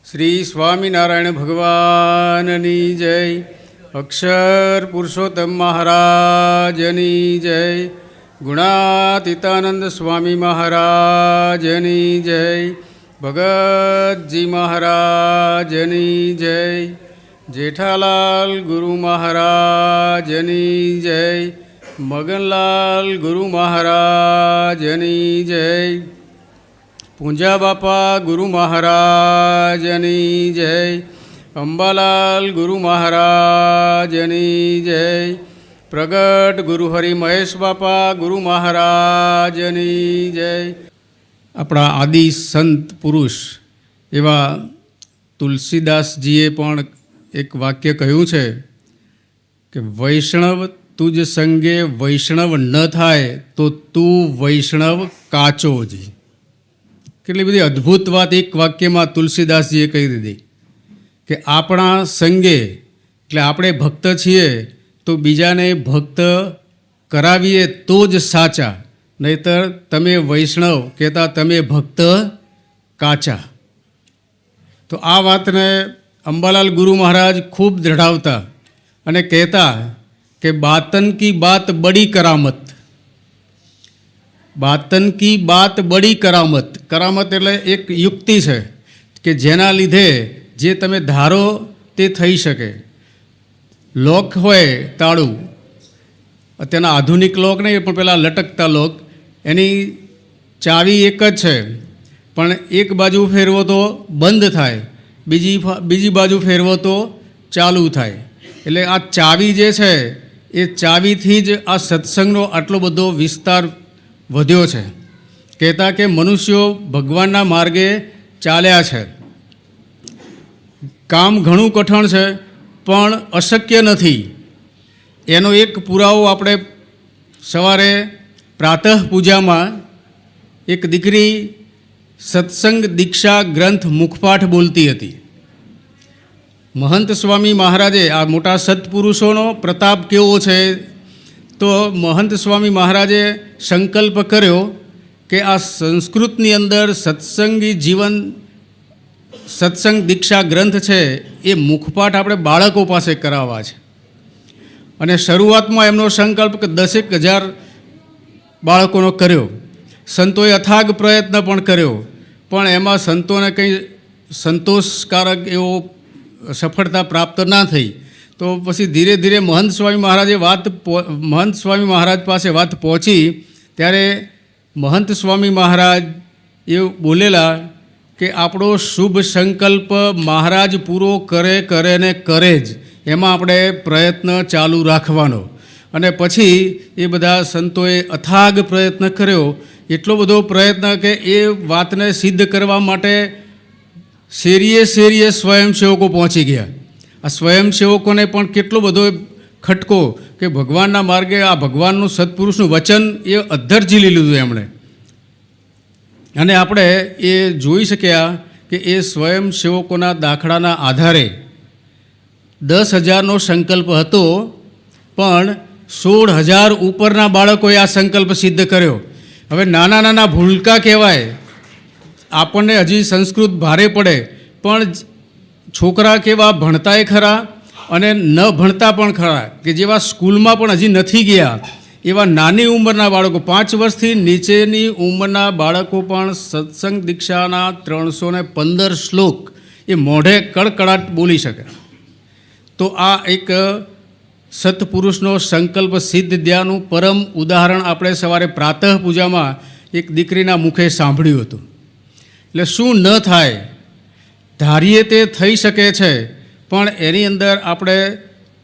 શ્રી સ્વામિનારાયણ ભગવાનની જય. અક્ષર પુરુષોત્તમ મહારાજની જય. ગુણાતીતાનંદ સ્વામી મહારાજની જય. ભગતજી મહારાજની જય. જેઠાલાલ ગુરુ મહારાજની જય. મગનલાલ ગુરુ મહારાજની જય. પૂંજા બાપા ગુરુ મહારાજની જય. અંબાલાલ ગુરુ મહારાજની જય. પ્રગટ ગુરુ હરિ મહેશ બાપા ગુરુ મહારાજની જય. આપણા આદિ સંત પુરુષ એવા તુલસીદાસજીએ પણ એક વાક્ય કહ્યું છે કે વૈષ્ણવ તુજ સંગે વૈષ્ણવ ન થાય તો તું વૈષ્ણવ કાચો જી. કેટલી બધી અદ્ભુત વાત એક વાક્યમાં તુલસીદાસજીએ કહી દીધી કે આપણા સંગે એટલે આપણે ભક્ત છીએ તો બીજાને ભક્ત કરાવીએ તો જ સાચા, નહીતર તમે વૈષ્ણવ કહેતા તમે ભક્ત કાચા. તો આ વાતને અંબાલાલ ગુરુ મહારાજ ખૂબ દૃઢાવતા અને કહેતા કે બાતન કી બાત બડી કરામત. બાતન કી બાત બડી કરામત. કરામત એટલે એક યુક્તિ છે કે જેના લીધે જે તમે ધારો તે થઈ શકે. લોક હોય તાળું, અત્યારના આધુનિક લોક નહીં પણ પેલા લટકતા લોક, એની ચાવી એક જ છે પણ એક બાજુ ફેરવો તો બંધ થાય, બીજી બાજુ ફેરવો તો ચાલુ થાય. એટલે આ ચાવી જે છે એ ચાવીથી જ આ સત્સંગનો આટલો બધો વિસ્તાર વધ્યો છે. કહેતા કે મનુષ્યો ભગવાનના માર્ગે ચાલ્યા છે. કામ ઘણું કઠણ છે પણ અશક્ય નથી. એનો એક પુરાવો આપણે સવારે પ્રાતઃ પૂજામાં એક દીકરી સત્સંગ દીક્ષા ગ્રંથ મુખપાઠ બોલતી હતી. મહંત સ્વામી મહારાજે, આ મોટા સત્પુરુષોનો પ્રતાપ કેવો છે, તો મહંત સ્વામી મહારાજે સંકલ્પ કર્યો કે આ સંસ્કૃતની અંદર સત્સંગી જીવન સત્સંગ દીક્ષા ગ્રંથ છે એ મુખપાઠ આપણે બાળકો પાસે કરાવવા છે. અને શરૂઆતમાં એમનો સંકલ્પ કે 10,000 બાળકોનો કર્યો. સંતોએ અથાગ પ્રયત્ન પણ કર્યો પણ એમાં સંતોને કંઈ સંતોષકારક એવો સફળતા પ્રાપ્ત ના થઈ. તો પછી ધીરે ધીરે મહંત સ્વામી મહારાજ પાસે વાત પહોંચી ત્યારે મહંત સ્વામી મહારાજ એ બોલેલા કે આપણો શુભ સંકલ્પ મહારાજ પૂરો કરે ને કરે જ, એમાં આપણે પ્રયત્ન ચાલુ રાખવાનો. અને પછી એ બધા સંતોએ અથાગ પ્રયત્ન કર્યો. એટલો બધો પ્રયત્ન કે એ વાતને સિદ્ધ કરવા માટે શેરીએ સ્વયંસેવકો પહોંચી ગયા. આ સ્વયંસેવકોને પણ કેટલો બધો ખટકો કે ભગવાનના માર્ગે આ ભગવાનનું સત્પુરુષનું વચન એ અધ્ધરજી લીધું એમણે. અને આપણે એ જોઈ શક્યા કે એ સ્વયંસેવકોના દાખલાના આધારે 10,000નો સંકલ્પ હતો પણ 16,000 ઉપરના બાળકોએ આ સંકલ્પ સિદ્ધ કર્યો. હવે નાના નાના ભૂલકા કહેવાય, આપણને હજી સંસ્કૃત ભારે પડે પણ છોકરા કેવા ભણતાય ખરા અને ન ભણતા પણ ખરા, કે જેવા સ્કૂલમાં પણ હજી નથી ગયા એવા નાની ઉંમરના બાળકો, 5 વર્ષથી નીચેની ઉંમરના બાળકો પણ સત્સંગ દીક્ષાના 315 શ્લોક એ મોઢે કડકડાટ બોલી શકે. તો આ એક સત્પુરુષનો સંકલ્પ સિદ્ધ થયાનું પરમ ઉદાહરણ આપણે સવારે પ્રાતઃ પૂજામાં એક દીકરીના મુખે સાંભળ્યું હતું. એટલે શું ન થાય, ધારીએ તે થઈ શકે છે પણ એની અંદર આપણે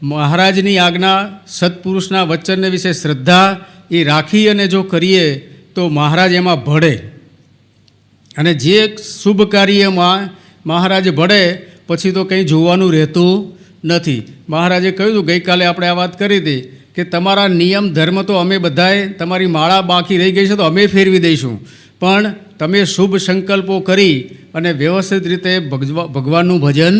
મહારાજની આજ્ઞા, સત્પુરુષના વચનને વિશે શ્રદ્ધા એ રાખી અને જો કરીએ તો મહારાજ એમાં ભળે. અને જે શુભ કાર્યમાં મહારાજ ભળે પછી તો કંઈ જોવાનું રહેતું નથી. મહારાજે કહ્યું હતું, ગઈકાલે આપણે આ વાત કરી હતી કે તમારા નિયમ ધર્મ તો અમે બધાએ, તમારી માળા બાકી રહી ગઈ છે તો અમે ફેરવી દઈશું, પણ તમે શુભ સંકલ્પો કરી અને વ્યવસ્થિત રીતે ભગવાનનું ભજન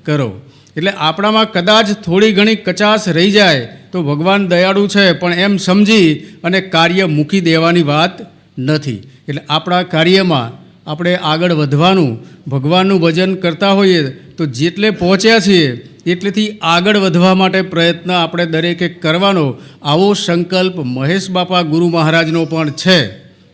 કરો. એટલે આપણામાં કદાચ થોડી ઘણી કચાશ રહી જાય તો ભગવાન દયાળુ છે પણ એમ સમજી અને કાર્ય મૂકી દેવાની વાત નથી. એટલે આપણા કાર્યમાં આપણે આગળ વધવાનું, ભગવાનનું ભજન કરતા હોઈએ તો જેટલે પહોંચ્યા છીએ એટલેથી આગળ વધવા માટે પ્રયત્ન આપણે દરેકે કરવાનો, આવો સંકલ્પ મહેશ બાપા ગુરુ મહારાજનો પણ છે.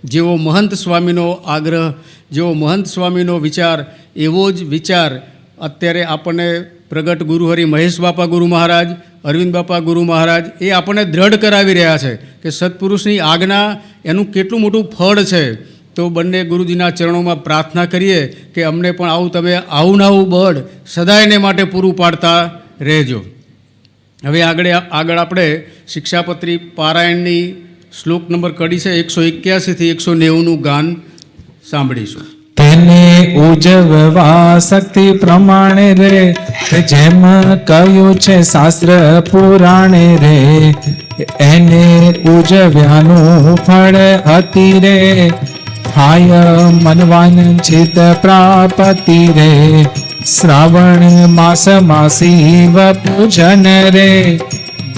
જેવો મહંત સ્વામીનો આગ્રહ, જેવો મહંત સ્વામીનો વિચાર, એવો જ વિચાર અત્યારે આપણને પ્રગટ ગુરુહરિ મહેશ બાપા ગુરુ મહારાજ, અરવિંદ બાપા ગુરુ મહારાજ એ આપણને દ્રઢ કરાવી રહ્યા છે કે સત્પુરુષની આજ્ઞા એનું કેટલું મોટું ફળ છે. તો બંને ગુરુજીના ચરણોમાં પ્રાર્થના કરીએ કે અમને પણ આવું તમે આવું બળ સદાયને માટે પૂરું પાડતા રહેજો. હવે આગળ આપણે શિક્ષાપત્રી પારાયણની શ્લોક નંબર કડી છે 181 થી 190નું ગાન સાંભળીશું. તેને ઉજવવા શક્તિ પ્રમાણે રે, જેમ કહ્યું છે શાસ્ત્ર પુરાણે રે, એને ઉજવ્યાનું ફળ અતિ રે, થાય મનવાંછિત પ્રાપ્તિ રે, શ્રાવણ માસમાં શિવ પૂજન રે,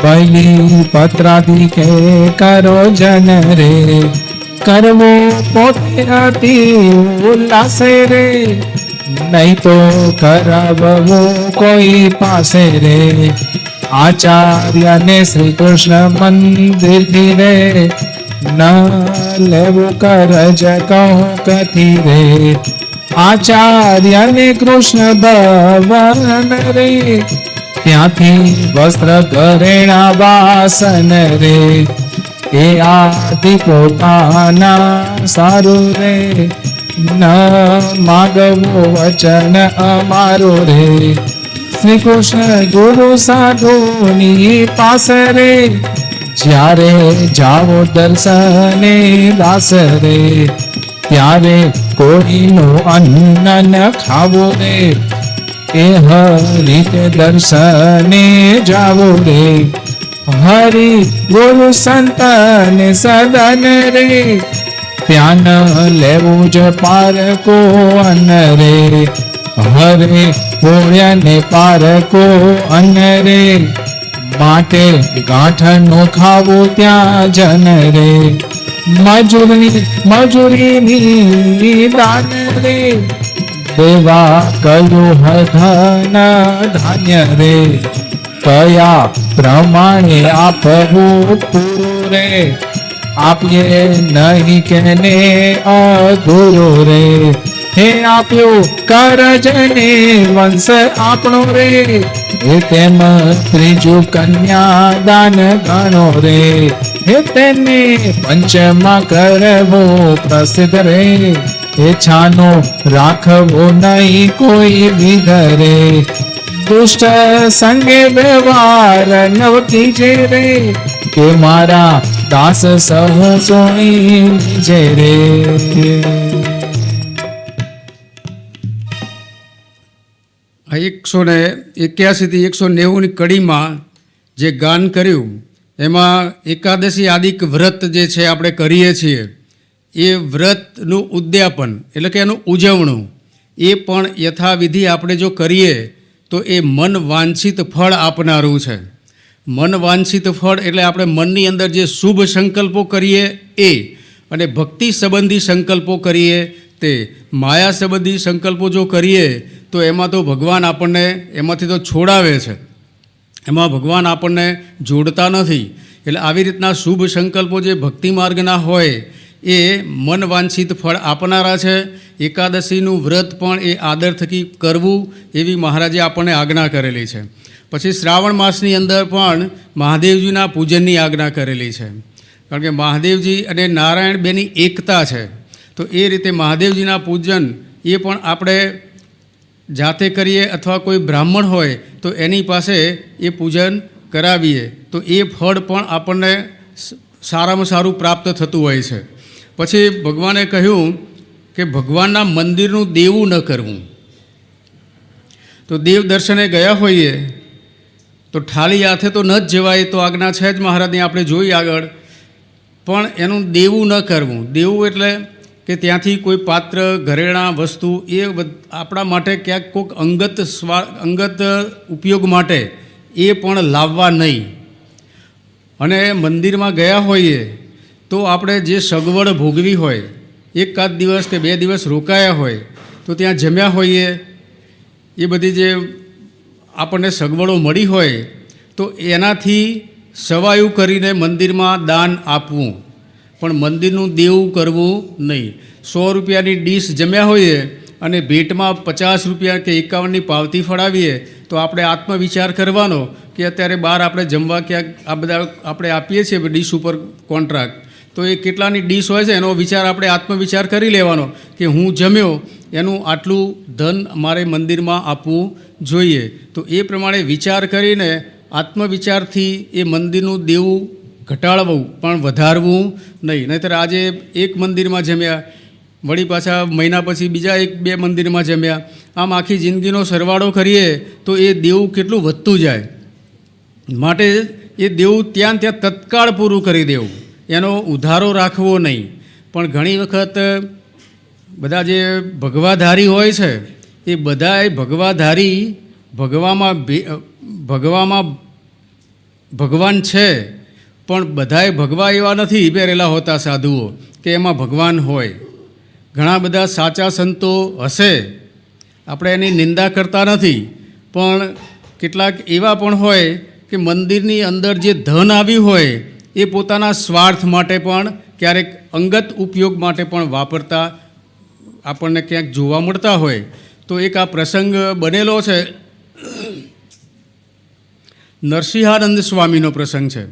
બલી પત્રાદિકે કરો જન રે, કરવું પોતે અતિ ઉલ્લાસે રે, નહીં તો કરાવવું કોઈ પાસે રે, આચાર્યને શ્રી કૃષ્ણ મંદિરથી રે, ન લેવું કરજ કહો કથી રે, આચાર્યને કૃષ્ણ ભવન રે, ત્યાંથી વસ્ત્ર ઘરેણા વાસન રે, એ આદિ પોતાના સારું રે, ન માગવું વચન અમારું રે, શ્રી કૃષ્ણ ગુરુ સાધુની પાસે રે, જ્યારે જાઓ દર્શને દાસ રે, ત્યારે કોઈનું અન્ન ન ખાવું રે, એ રીતે દર્શને જાવો રે, હરિ ગુરુ સંતને સદન રે, ત્યાં ન લેવું જ પારકો અન્ન રે, હરે પુણ્યને પારકો અન્ન રે, માટે ગાંઠનું ખાવું ત્યાં જન રે, મજૂરીની દાન રે, દેવા કયું ધન ધાન્ય રે, કયા પ્રમાણે આપવું પૂરું રે, આપીએ નહીં કેને અધૂરો રે, હે આપ્યું કરજને વંશ આપણો રે, હે તેમ ત્રીજું કન્યાદાન ગણો રે, હે તેને પંચમાં કરવું પ્રસિદ્ધ રે, હે છાનો રાખવો નહીં કોઈ વિધ રે, દુષ્ટ સંગે વ્યવહાર નવ કીજે રે, કે મારા દાસ સહ સોઈ લીજે રે. આ 181 થી 190ની કડીમાં જે ગાન કર્યું એમાં એકાદશી આદિક વ્રત જે છે આપણે કરીએ છીએ એ વ્રતનું ઉદ્યાપન એટલે કે એનું ઉજવણું એ પણ યથાવિધિ આપણે જો કરીએ તો એ મન વાંછિત ફળ આપનારું છે. મન વાંછિત ફળ એટલે આપણે મનની અંદર જે શુભ સંકલ્પો કરીએ એ, અને ભક્તિ સંબંધી સંકલ્પો કરીએ તે. માયા સંબંધી સંકલ્પો જો કરીએ તો એમાં તો ભગવાન આપણને એમાંથી તો છોડાવે છે, એમાં ભગવાન આપણને જોડતા નથી. એટલે આવી રીતના શુભ સંકલ્પો જે ભક્તિ માર્ગના હોય એ મન વાંછિત ફળ આપનારા છે. એકાદશીનું વ્રત પણ એ આદર થકી કરવું એવી મહારાજે આપણને આજ્ઞા કરેલી છે. પછી શ્રાવણ માસની અંદર પણ મહાદેવજીના પૂજનની આજ્ઞા કરેલી છે, કારણ કે મહાદેવજી અને નારાયણ બેની એકતા છે. તો એ રીતે મહાદેવજીના પૂજન એ પણ આપણે જાતે કરીએ અથવા કોઈ બ્રાહ્મણ હોય તો એની પાસે એ પૂજન કરાવીએ તો એ ફળ પણ આપણને સારામાં સારું પ્રાપ્ત થતું હોય છે. પછી ભગવાને કહ્યું કે ભગવાનના મંદિરનું દેવું ન કરવું. તો દેવ દર્શને ગયા હોઈએ તો ખાલી હાથે તો ન જ જવાય, તો આજ્ઞા છે જ મહારાજની, આપણે જોઈ આગળ. પણ એનું દેવું ન કરવું. દેવું એટલે કે ત્યાંથી કોઈ પાત્ર, ઘરેણાં, વસ્તુ એ આપણા માટે ક્યાંક કોઈક અંગત ઉપયોગ માટે એ પણ લાવવા નહીં. અને મંદિરમાં ગયા હોઈએ તો આપણે જે સગવડ ભોગવી હોય એકાદ દિવસ કે 2 દિવસ રોકાયા હોય તો ત્યાં જમ્યા હોઈએ, એ બધી જે આપણને સગવડો મળી હોય તો એનાથી સવાયું કરીને મંદિરમાં દાન આપવું, પણ મંદિરનું દેવું કરવું નહીં. 100 રૂપિયાની ડીશ જમ્યા હોઈએ અને ભેટમાં 50 રૂપિયા કે 51ની પાવતી ફળાવીએ તો આપણે આત્મવિચાર કરવાનો કે અત્યારે બહાર આપણે જમવા ક્યાંક આ બધા આપણે આપીએ છીએ ડીશ ઉપર કોન્ટ્રાક્ટ, તો એ કેટલાની ડીશ હોય છે એનો વિચાર આપણે આત્મવિચાર કરી લેવાનો કે હું જમ્યો એનું આટલું ધન મારે મંદિરમાં આપવું જોઈએ. તો એ પ્રમાણે વિચાર કરીને આત્મવિચારથી એ મંદિરનું દેવું ઘટાડવું પણ વધારવું નહીં. નહીંતર આજે એક મંદિરમાં જમ્યા, વળી પાછા મહિના પછી બીજા 1-2 મંદિરમાં જમ્યા, આમ આખી જિંદગીનો સરવાળો કરીએ તો એ દેવું કેટલું વધતું જાય. માટે એ દેવું ત્યાં તત્કાળ પૂરું કરી દેવું, એનો ઉધારો રાખવો નહીં. પણ ઘણી વખત બધા જે ભગવાધારી હોય છે એ બધાય ભગવાધારી ભગવામાં ભગવાન છે, પણ બધાય ભગવા એવા નથી પહેરેલા હોતા સાધુઓ કે એમાં ભગવાન હોય. ઘણા બધા સાચા સંતો હશે, આપણે એની નિંદા કરતા નથી, પણ કેટલાક એવા પણ હોય કે મંદિરની અંદર જે ધન આવ્યું હોય એ પોતાના સ્વાર્થ માટે પણ ક્યારેક અંગત ઉપયોગ માટે પણ વાપરતા આપણને ક્યાંક જોવા મળતા હોય. તો એક આ પ્રસંગ બનેલો છે, નરસિંહાનંદ સ્વામીનો પ્રસંગ છે.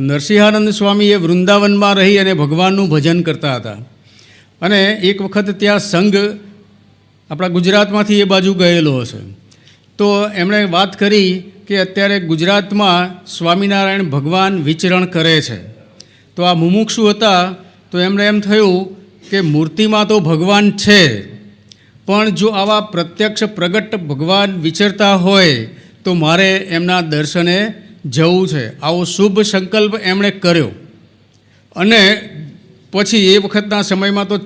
નરસિંહાનંદ સ્વામી એ વૃંદાવનમાં રહી અને ભગવાનનું ભજન કરતા હતા. અને એક વખત ત્યાં સંઘ આપણા ગુજરાતમાંથી એ બાજુ ગયેલો હશે, તો એમણે વાત કરી કે અત્યારે ગુજરાતમાં સ્વામિનારાયણ ભગવાન વિચરણ કરે છે. તો આ મુમુક્ષુ હતા, તો એમણે એમ થયું કે મૂર્તિમાં તો ભગવાન છે, પણ જો આવા પ્રત્યક્ષ પ્રગટ ભગવાન વિચરતા હોય તો મારે એમના દર્શને જવું છે. આવો શુભ સંકલ્પ એમણે કર્યો. અને પછી એ વખતના સમયમાં તો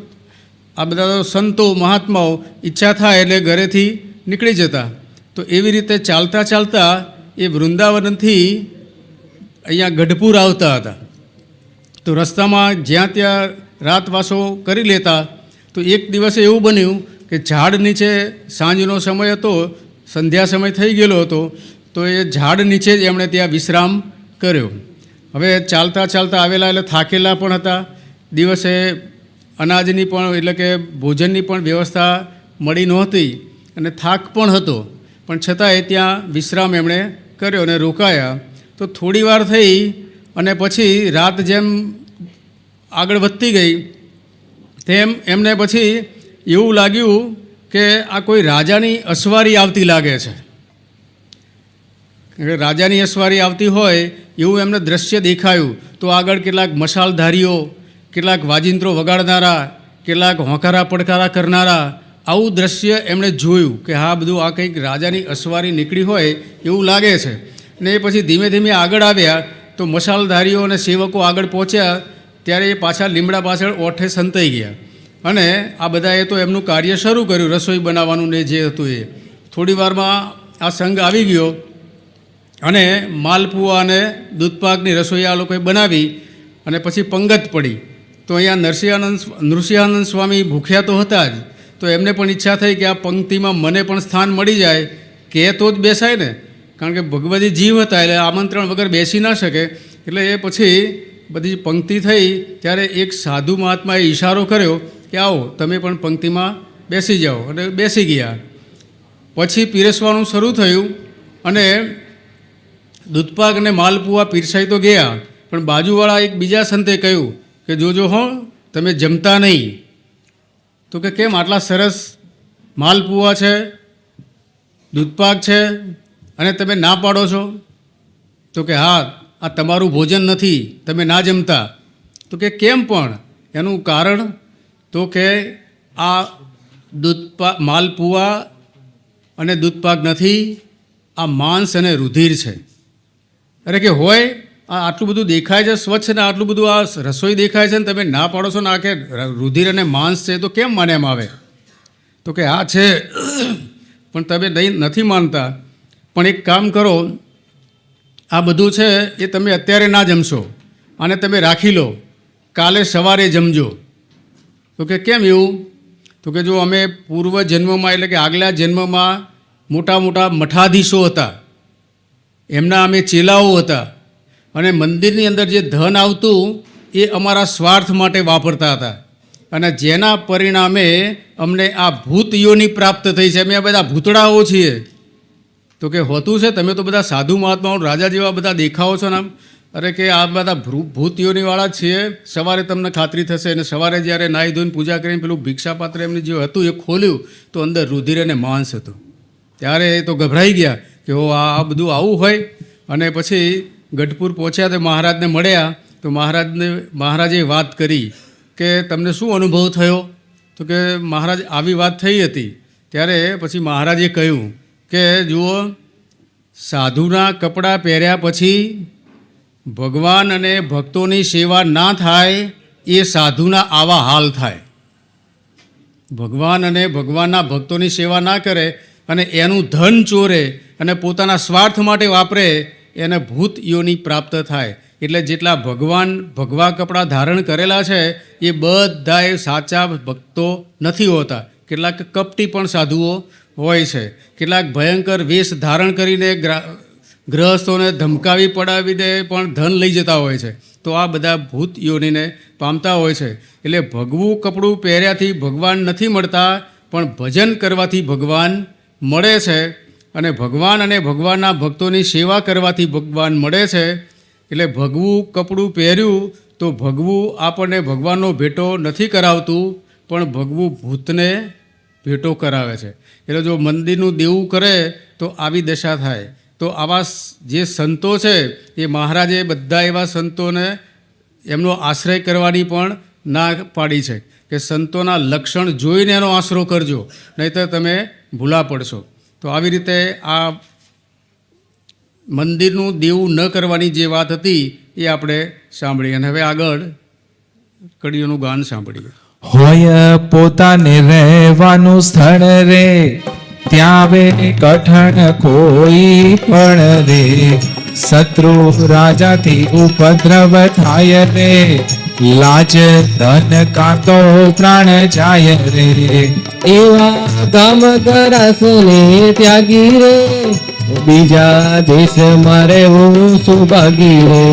આ બધા સંતો મહાત્માઓ ઈચ્છા થાય એટલે ઘરેથી નીકળી જતા. તો એવી રીતે ચાલતા ચાલતા એ વૃંદાવનથી અહીંયા ગઢપુર આવતા હતા. તો રસ્તામાં જ્યાં ત્યાં રાતવાસો કરી લેતા. તો એક દિવસે એવું બન્યું કે ઝાડ નીચે, સાંજનો સમય હતો, સંધ્યા સમય થઈ ગયેલો હતો, તો એ ઝાડ નીચે જ એમણે ત્યાં વિશ્રામ કર્યો. હવે ચાલતા ચાલતા આવેલા એટલે થાકેલા પણ હતા. દિવસે અનાજની પણ એટલે કે ભોજનની પણ વ્યવસ્થા મળી નહોતી અને થાક પણ હતો, પણ છતાંય ત્યાં વિશ્રામ એમણે કર્યો અને રોકાયા. તો થોડી વાર થઈ અને પછી રાત જેમ આગળ વધતી ગઈ તેમ એમને પછી એવું લાગ્યું કે આ કોઈ રાજાની અસવારી આવતી લાગે છે. રાજાની અસવારી આવતી હોય એવું એમને દ્રશ્ય દેખાયું. તો આગળ કેટલાક મશાલધારીઓ, કેટલાક વાજિંત્રો વગાડનારા, કેટલાક હોંકારા પડકારા કરનારા, આવું દ્રશ્ય એમણે જોયું કે હા બધું આ કંઈક રાજાની અસવારી નીકળી હોય એવું લાગે છે. ને એ પછી ધીમે ધીમે આગળ આવ્યા તો મશાલધારીઓ અને સેવકો આગળ પહોંચ્યા ત્યારે એ પાછા લીમડા પાછળ ઓઠે સંતાઈ ગયા. અને આ બધાએ તો એમનું કાર્ય શરૂ કર્યું, રસોઈ બનાવવાનું ને જે હતું એ. થોડી વારમાં આ સંઘ આવી ગયો અને માલપુઆ અને દૂધપાકની રસોઈ આ લોકોએ બનાવી અને પછી પંગત પડી. તો અહીંયા નૃસિંહાનંદ સ્વામી ભૂખ્યા તો હતા જ, તો એમને પણ ઈચ્છા થઈ કે આ પંક્તિમાં મને પણ સ્થાન મળી જાય, કે તો જ બેસાય ને, કારણ કે ભગવતી જીવ હતા એટલે આમંત્રણ વગર બેસી ના શકે. એટલે એ પછી બધી પંક્તિ થઈ ત્યારે એક સાધુ મહાત્માએ ઈશારો કર્યો કે આવો તમે પણ પંક્તિમાં બેસી જાઓ, અને બેસી ગયા. પછી પીરસવાનું શરૂ થયું અને દૂધપાક અને માલપુઆ પીરસાઈ તો ગયા, પણ બાજુવાળા એક બીજા સંતે કહ્યું કે જોજો હો તમે જમતા નહીં. તો કે કેમ, આટલા સરસ માલપુઆ છે, દૂધપાક છે અને તમે ના પાડો છો? તો કે હા, આ તમારું ભોજન નથી, તમે ના જમતા. તો કે કેમ પણ? એનું કારણ તો કે આ માલપુઆ અને દૂધપાક નથી, આ માંસ અને રુધિર છે. અરે કે હોય, આ આટલું બધું દેખાય છે સ્વચ્છ ને આટલું બધું આ રસોઈ દેખાય છે ને તમે ના પાડો છો ને આ કે રુધિર અને માંસ છે, તો કેમ માને એમ આવે? તો કે હા છે, પણ તમે નથી માનતા. પણ એક કામ કરો, આ બધું છે એ તમે અત્યારે ના જમશો, આને તમે રાખી લો, કાલે સવારે જમજો. તો કે કેમ એવું? તો કે જો અમે પૂર્વ જન્મમાં એટલે કે આગલા જન્મમાં મોટા મોટા મઠાધીશો હતા, એમના અમે ચેલાઓ હતા, અને મંદિરની અંદર જે ધન આવતું એ અમારા સ્વાર્થ માટે વાપરતા હતા, અને જેના પરિણામે અમને આ ભૂત યોની પ્રાપ્ત થઈ છે. અમે આ બધા ભૂતડાઓ છીએ. તો કે હોતું છે, તમે તો બધા સાધુ મહાત્માઓ રાજા જેવા બધા દેખાવો છો ને આમ. અરે કે આ બધા ભૂત યોનીવાળા છીએ. સવારે તમને ખાતરી થશે, અને સવારે જ્યારે નાહી ધોઈને પૂજા કરીને પેલું ભિક્ષાપાત્ર એમને જે હતું એ ખોલ્યું તો અંદર રુધિર અને માંસ હતું. ત્યારે એ તો ગભરાઈ ગયા કે ઓ આ બધું આવું હોય. અને પછી ગઢપુર પહોંચ્યા તો મહારાજને મળ્યા. તો મહારાજે વાત કરી કે તમને શું અનુભવ થયો? તો કે મહારાજ આવી વાત થઈ હતી. ત્યારે પછી મહારાજે કહ્યું કે જુઓ, સાધુના કપડાં પહેર્યા પછી ભગવાન અને ભક્તોની સેવા ના થાય એ સાધુના આવા હાલ થાય. ભગવાન અને ભગવાનના ભક્તોની સેવા ના કરે અને એનું ધન ચોરે અને પોતાના સ્વાર્થ માટે વાપરે, એને ભૂત યોની પ્રાપ્ત થાય. એટલે જેટલા ભગવા કપડાં ધારણ કરેલા છે એ બધાએ સાચા ભક્તો નથી હોતા. કેટલાક કપટી પણ સાધુઓ હોય છે. કેટલાક ભયંકર વેશ ધારણ કરીને ગ્રહસ્થોને ધમકાવી પડાવીને પણ ધન લઈ જતા હોય છે. તો આ બધા ભૂત યોનીને પામતા હોય છે. એટલે ભગવું કપડું પહેર્યાથી ભગવાન નથી મળતા, પણ ભજન કરવાથી ભગવાન મળે છે. અને ભગવાન અને ભગવાનના ભક્તોની સેવા કરવાથી ભગવાન મળે છે. એટલે ભગવું કપડું પહેર્યું તો ભગવું આપણને ભગવાનનો ભેટો નથી કરાવતું, પણ ભગવું ભૂતને ભેટો કરાવે છે. એટલે જો મંદિરનું દેવું કરે તો આવી દશા થાય. તો આવા જે સંતો છે એ મહારાજે બધા એવા સંતોને એમનો આશ્રય કરવાની પણ ના પાડી છે કે સંતોના લક્ષણ જોઈને એનો આશરો કરજો, નહીંતર તમે ભૂલા પડશો. તો આવી રીતે આ મંદિરનું દેવું ન કરવાની જે વાત હતી એ આપણે સાંભળી. અને હવે આગળ કડીઓનું ગાન સાંભળીએ. હોય પોતાને રહેવાનું સ્થળ રે, ત્યાં વે કઠણ કોઈ પણ રે, શત્રુ રાજાથી ઉપદ્રવ થાય રે, લાજ ધન કાતો પ્રાણ જાય રે. એવા ગામ ગરાસને ત્યાગી રે, બીજા દેશમાં રહેવું સુભાગી રે.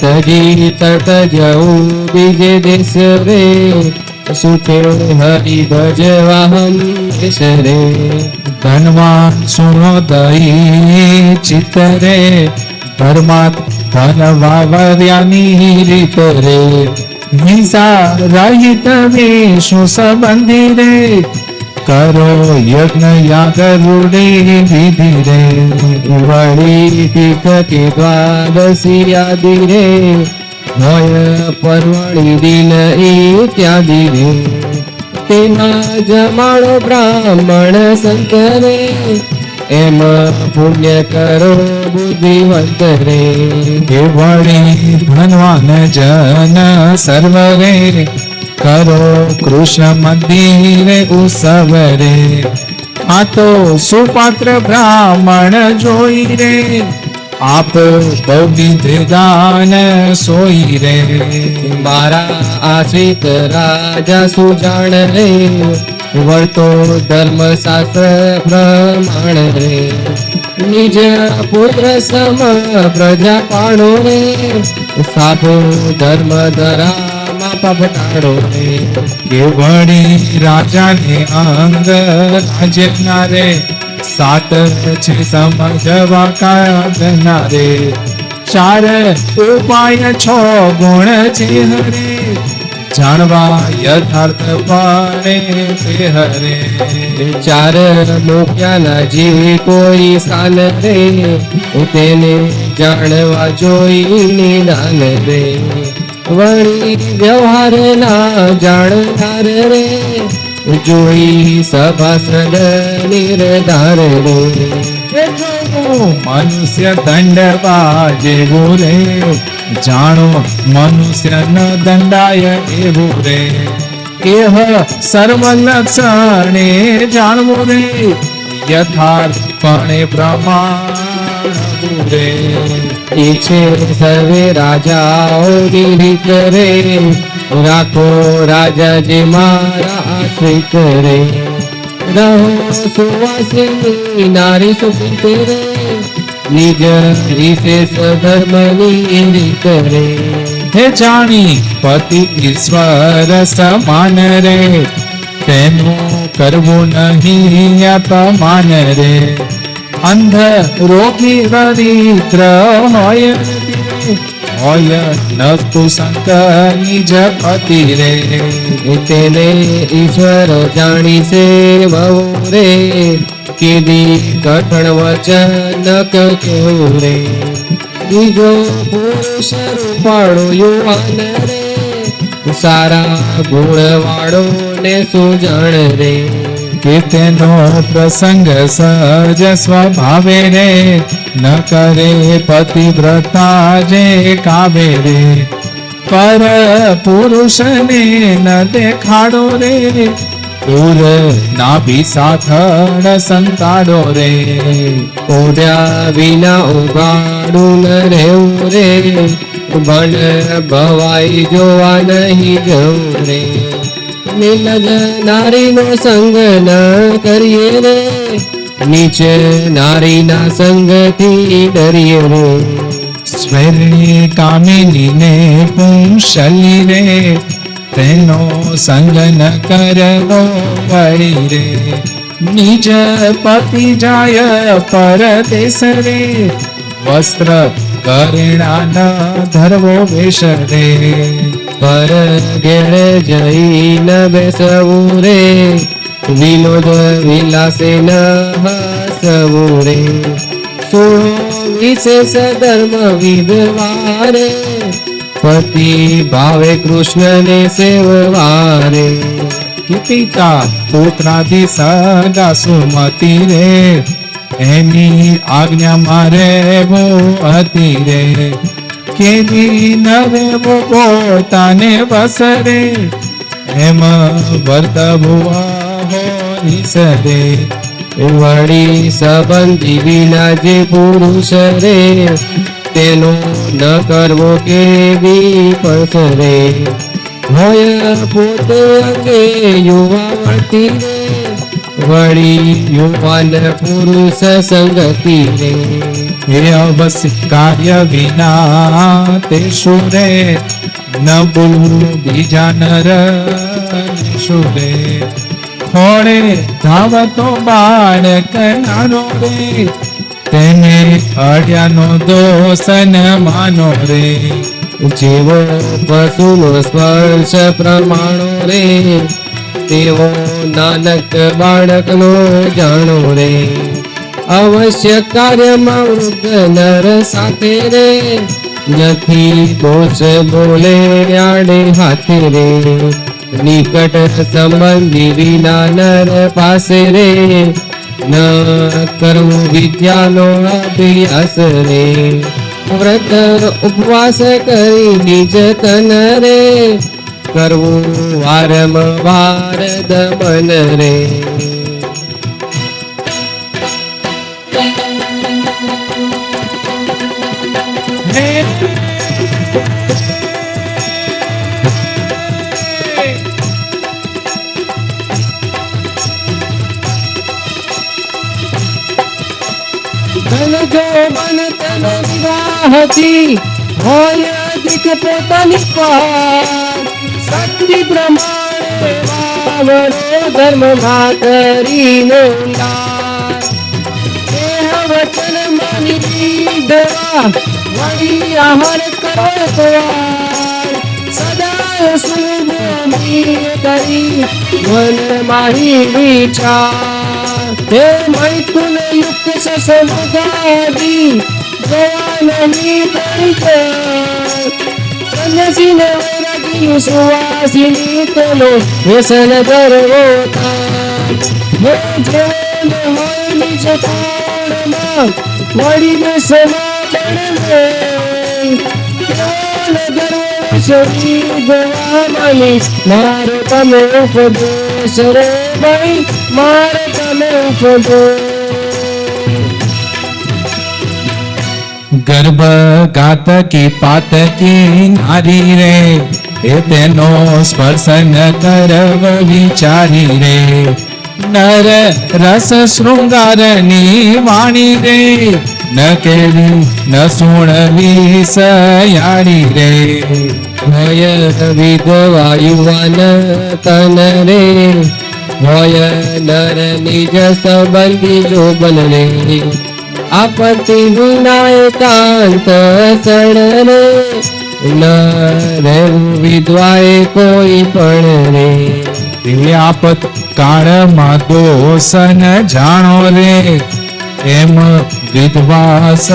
તજી તટ જવું બીજે દેશ રે, સુખે હરિ ભજવા હંમેશ રે. ધનવાન સુનો દઈ ચિત્ત રે, ધર્માત ધન વાવર્યાની રીત રે. હિંસા રહિત વિષ્ણુ સંબંધી રે, કરો યજ્ઞ યાગ રૂડી વિધિ રે. વળી તીર્થ કે દ્વાદશી આદિ રે, હોય પરવળી દિન ઇત્યાદિ રે. તેના જમાડો બ્રાહ્મણ સંત રે, એમ પુણ્ય કરો બુદ્ધિવંત રે. વળી ધનવાન જન સર્વ રે, કરો કૃષ્ણ મંદિરે ઉત્સવ રે. આ તો સુપાત્ર બ્રાહ્મણ જોઈ રે, આપ બૌદ્ધિ દાન સોઈ રે. મારા આશ્રિત રાજા સુજાણ રે, વર્તો ધર્મ શાસ્ત્ર પ્રમાણ રે. નિજ પુત્ર સમ પ્રજા પાડો રે, સાધુ ધર્મ ધરામાં પપટાડો રે. કેવડી રાજાને અંગ રાજના રે, સાત છે સમજવા કાગના રે. ચાર ઉપાય છો ગુણ છે હરે, જાણવા યથાર્થ પાણે તે હરે. ચાર મોક્યાના જે કોઈ સાન રે, તેને જાણવા જોઈ નિદાન રે. વળી વ્યવહાર ના જાણનાર રે, જોઈ સભાસદ નિર્ધાર રે. મનુષ્ય દંડવા જેવું રે, જાણો મનુષ્ય ન દંડાય એવું રે. એહ સર્વ લક્ષણે જાણવું રે, યથાર્થપણે પ્રમાણ રે. ઈચ્છે સર્વે રાજાઓ રીત રે, રાખો રાજાજી મારા આશ્રિત રે. રહો સુવાસિની નારી સુપિત રે, નિજ વિશેષ ધર્મની રીત રે. હે જાણી પતિ ઈશ્વર સમાન રે, તેનું કરવું નહીં અપમાન રે. અંધ રોગી દરિદ્ર હોય નતુ સંત નિજ પતિ રે. તેને ઈશ્વર જાણી છે બહુ રે, કીધી કઠણ વચન કેવું રે. બીજો પુરુષ રૂપાળો યુવાન રે, સારા ગુણ વાળો ને સુજાણ રે. કે તેનો પ્રસંગ સહજ સ્વભાવે રે, ન કરે પતિવ્રતા જે કાવે રે. પર પુરુષને ન દેખાડો રે, દૂર નાભી સાથળ સંતાડો રે. ઓઢ્યા વિના ઉગાડું ન રહેવું રે, ભણ ભવાઈ જોવા નહીં જવું રે. નિર્લજ નારીનો સંગ ન કરીએ રે, નીચે નારીના સંગથી ડરીએ રે. સ્વર્ણી કામિની ને પુંશલી રે, તેનો સંગ ન કરવો વળી રે. નિજ પતિ જાય પરદેશ રે, વસ્ત્ર કરેણા ન ધરવો વેશ રે. પર ઘેરે જઈ ન બેસવું રે, વિનોદ વિલાસે ન હસવું રે. સોળો વિશેષ ધર્મ વિધવા રે, પતિ ભાવે કૃષ્ણને સેવવા રે. કે પિતા પુત્રાદિ સદા સુમતી રે, એની આજ્ઞા મારે બહુ હતી રે. કેવી નવે પોતાને વસરે, એમ વર્તવું હોરીસરે. વળી સંબંધી વિના જે પુરુષ રે, તેનો ન કરવો કેવી પડશે રે. હોય પોતે અંગે યુવાવતી રે, વળી યુવાન પુરુષ સંગતિ રે. હે અવશ્ય કાર્ય વિના તે શુરે, ન બોલવું બીજા નર શુરે. ખોળે ધાવતો બાળક નાનો રે, તેને અડ્યાનો દોષ ન માનો રે. જેવો પશુનો સ્પર્શ પ્રમાણો રે, તેવો નાનક બાળકનો જાણો રે. અવશ્ય કાર્યમાં વૃદ્ધ નર સાથે રે, નથી દોષ બોલે આડે હાથે રે. નિકટ સંબંધી વિના નર પાસે રે, ન કરવું વિદ્યાનો અભ્યાસ રે. વ્રત ઉપવાસ કરી નિજ તન રે, કરવું વારંવાર દમન રે. વિવાહથી હોય અધિક પોતાની પાર, શક્તિ પ્રમાણે વાવરો ધર્મમાં કરીને ઉલ્લાસ. દેહ વચન માની લીધવા, વળી આહાર કરો તોવાર. સદા સુભૂમિ કરી મન માહી વિચાર. હે મૈથુન યુક્ત સસમગાદી, જવા નહીં પરિચર. સન્યાસીને વૈરાગીનું સુવાસીની તેનો વ્યસન ધરવો તાર. હે જેવોને હોય નિજ કોણમાં, વળીને સમાપણ રે. તેઓને ધરવો શરીર ગવામાની, મારો તમે ઉપદેશ રે ભાઈ, મારો તમે ઉપદેશ. गर्भ घातकी पातकी नारी रे, એ તેનો સ્પર્શ ન કરવ વિચારી રે નર રસ શૃંગારની વાણી રે ન કેવી ન સુણવી સયારી રે હોય વિધવા યુવાન તન રે હોય નર નિજ સંબંધી જોબન રે આપત્તિ વિનાય કાંત સણ રે ન રહેવું વિધવાએ કોઈ પણ રે તે આપત કાળમાં દોષ ન જાણો રે એમ વિધવા સહ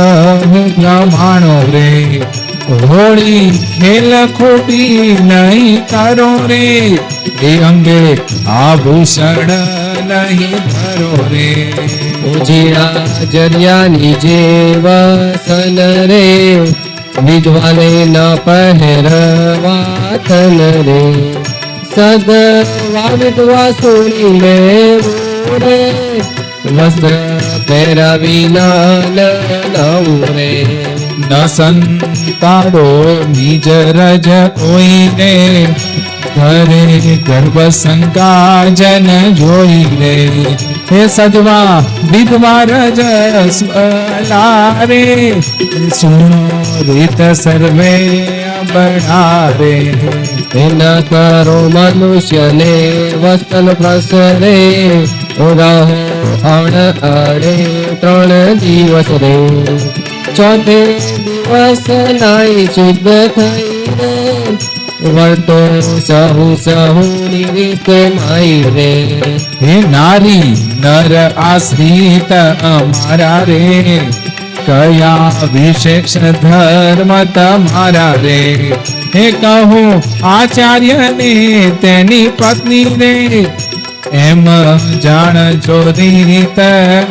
માણો રે હોળી ખેલ ખોટી નહીં કરો રે એ અંગે આભૂષણ નહીં ધરો રે ઉજીરા જરિયાની જેવસન રે વિધવાને ન પહેરવા તન રે સદવા વિધવા સુણી લેવું રે વસ્ત્ર પહેરાવી નવું રે ન સંતાડો નિજ રજ કોઈને ઘરે ગર્ભ શંકા જન જોઈ રે હે સજવા વિધવા રજ સ્વલારે સુનો રીત સર્વે બળારે ન કરો મનુષ્યને વસ્તન પ્રસરે રહો અણ અડે 3 દિવસ રે ચોથે દિવસ નાઈ શુદ્ધ થઈ રે વર્તો સહુની રીતે માઈ રે હે નારી નર આશ્રિત અમારા રે કયા વિશેષ ધર્મ તમારા રે હે કહું આચાર્યને તેની પત્ની રે એમ જાણજો રીત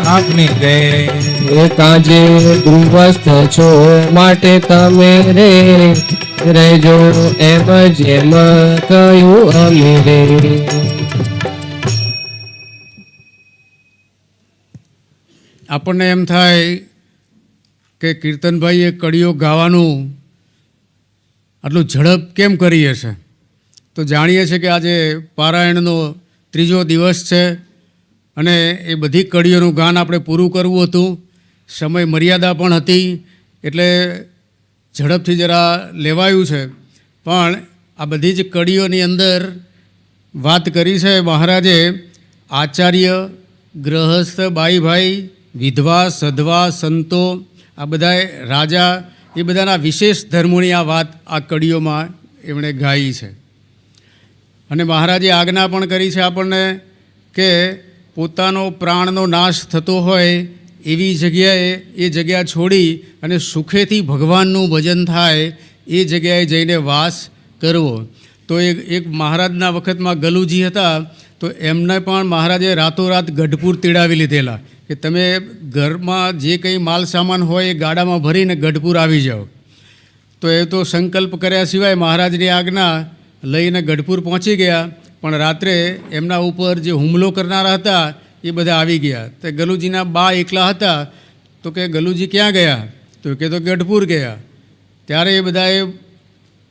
આપની રે કાજે ગૃહસ્થ છો માટે તમે રે રહેજો એમ જેમ કહ્યું અમે રે આપણને એમ થાય કે કીર્તનભાઈએ કડીઓ ગાવાનું આટલું ઝડપ કેમ કરી હશે તો જાણીએ છીએ કે આજે પારાયણનો 3જો દિવસ છે અને એ બધી કડીઓનું ગાન આપણે પૂરું કરવું હતું સમય મર્યાદા પણ હતી એટલે ઝડપથી જરા લેવાયું છે પણ આ બધી જ કડીઓની અંદર વાત કરી છે મહારાજે આચાર્ય ગ્રહસ્થ બાઈભાઈ વિધવા સધવા સંતો આ બધાએ રાજા એ બધાના વિશેષ ધર્મોની આ વાત આ કડીઓમાં એમણે ગાઈ છે અને મહારાજે આજ્ઞા પણ કરી છે આપણને કે પોતાનો પ્રાણનો નાશ થતો હોય એવી જગ્યાએ એ જગ્યા છોડી અને સુખેથી ભગવાનનું ભજન થાય એ જગ્યાએ જઈને વાસ કરવો તો એક મહારાજના વખતમાં ગલુજી હતા તો એમને પણ મહારાજે રાતોરાત ગઢપુર તેડાવી લીધેલા કે તમે ઘરમાં જે કંઈ માલ સામાન હોય એ ગાડામાં ભરીને ગઢપુર આવી જાઓ તો એ તો સંકલ્પ કર્યા સિવાય મહારાજની આજ્ઞા લઈને ગઢપુર પહોંચી ગયા પણ રાત્રે એમના ઉપર જે હુમલો કરનારા હતા એ બધા આવી ગયા તો ગલુજીના બા એકલા હતા તો કે ગલુજી ક્યાં ગયા તો કે તો ગઢપુર ગયા ત્યારે એ બધાએ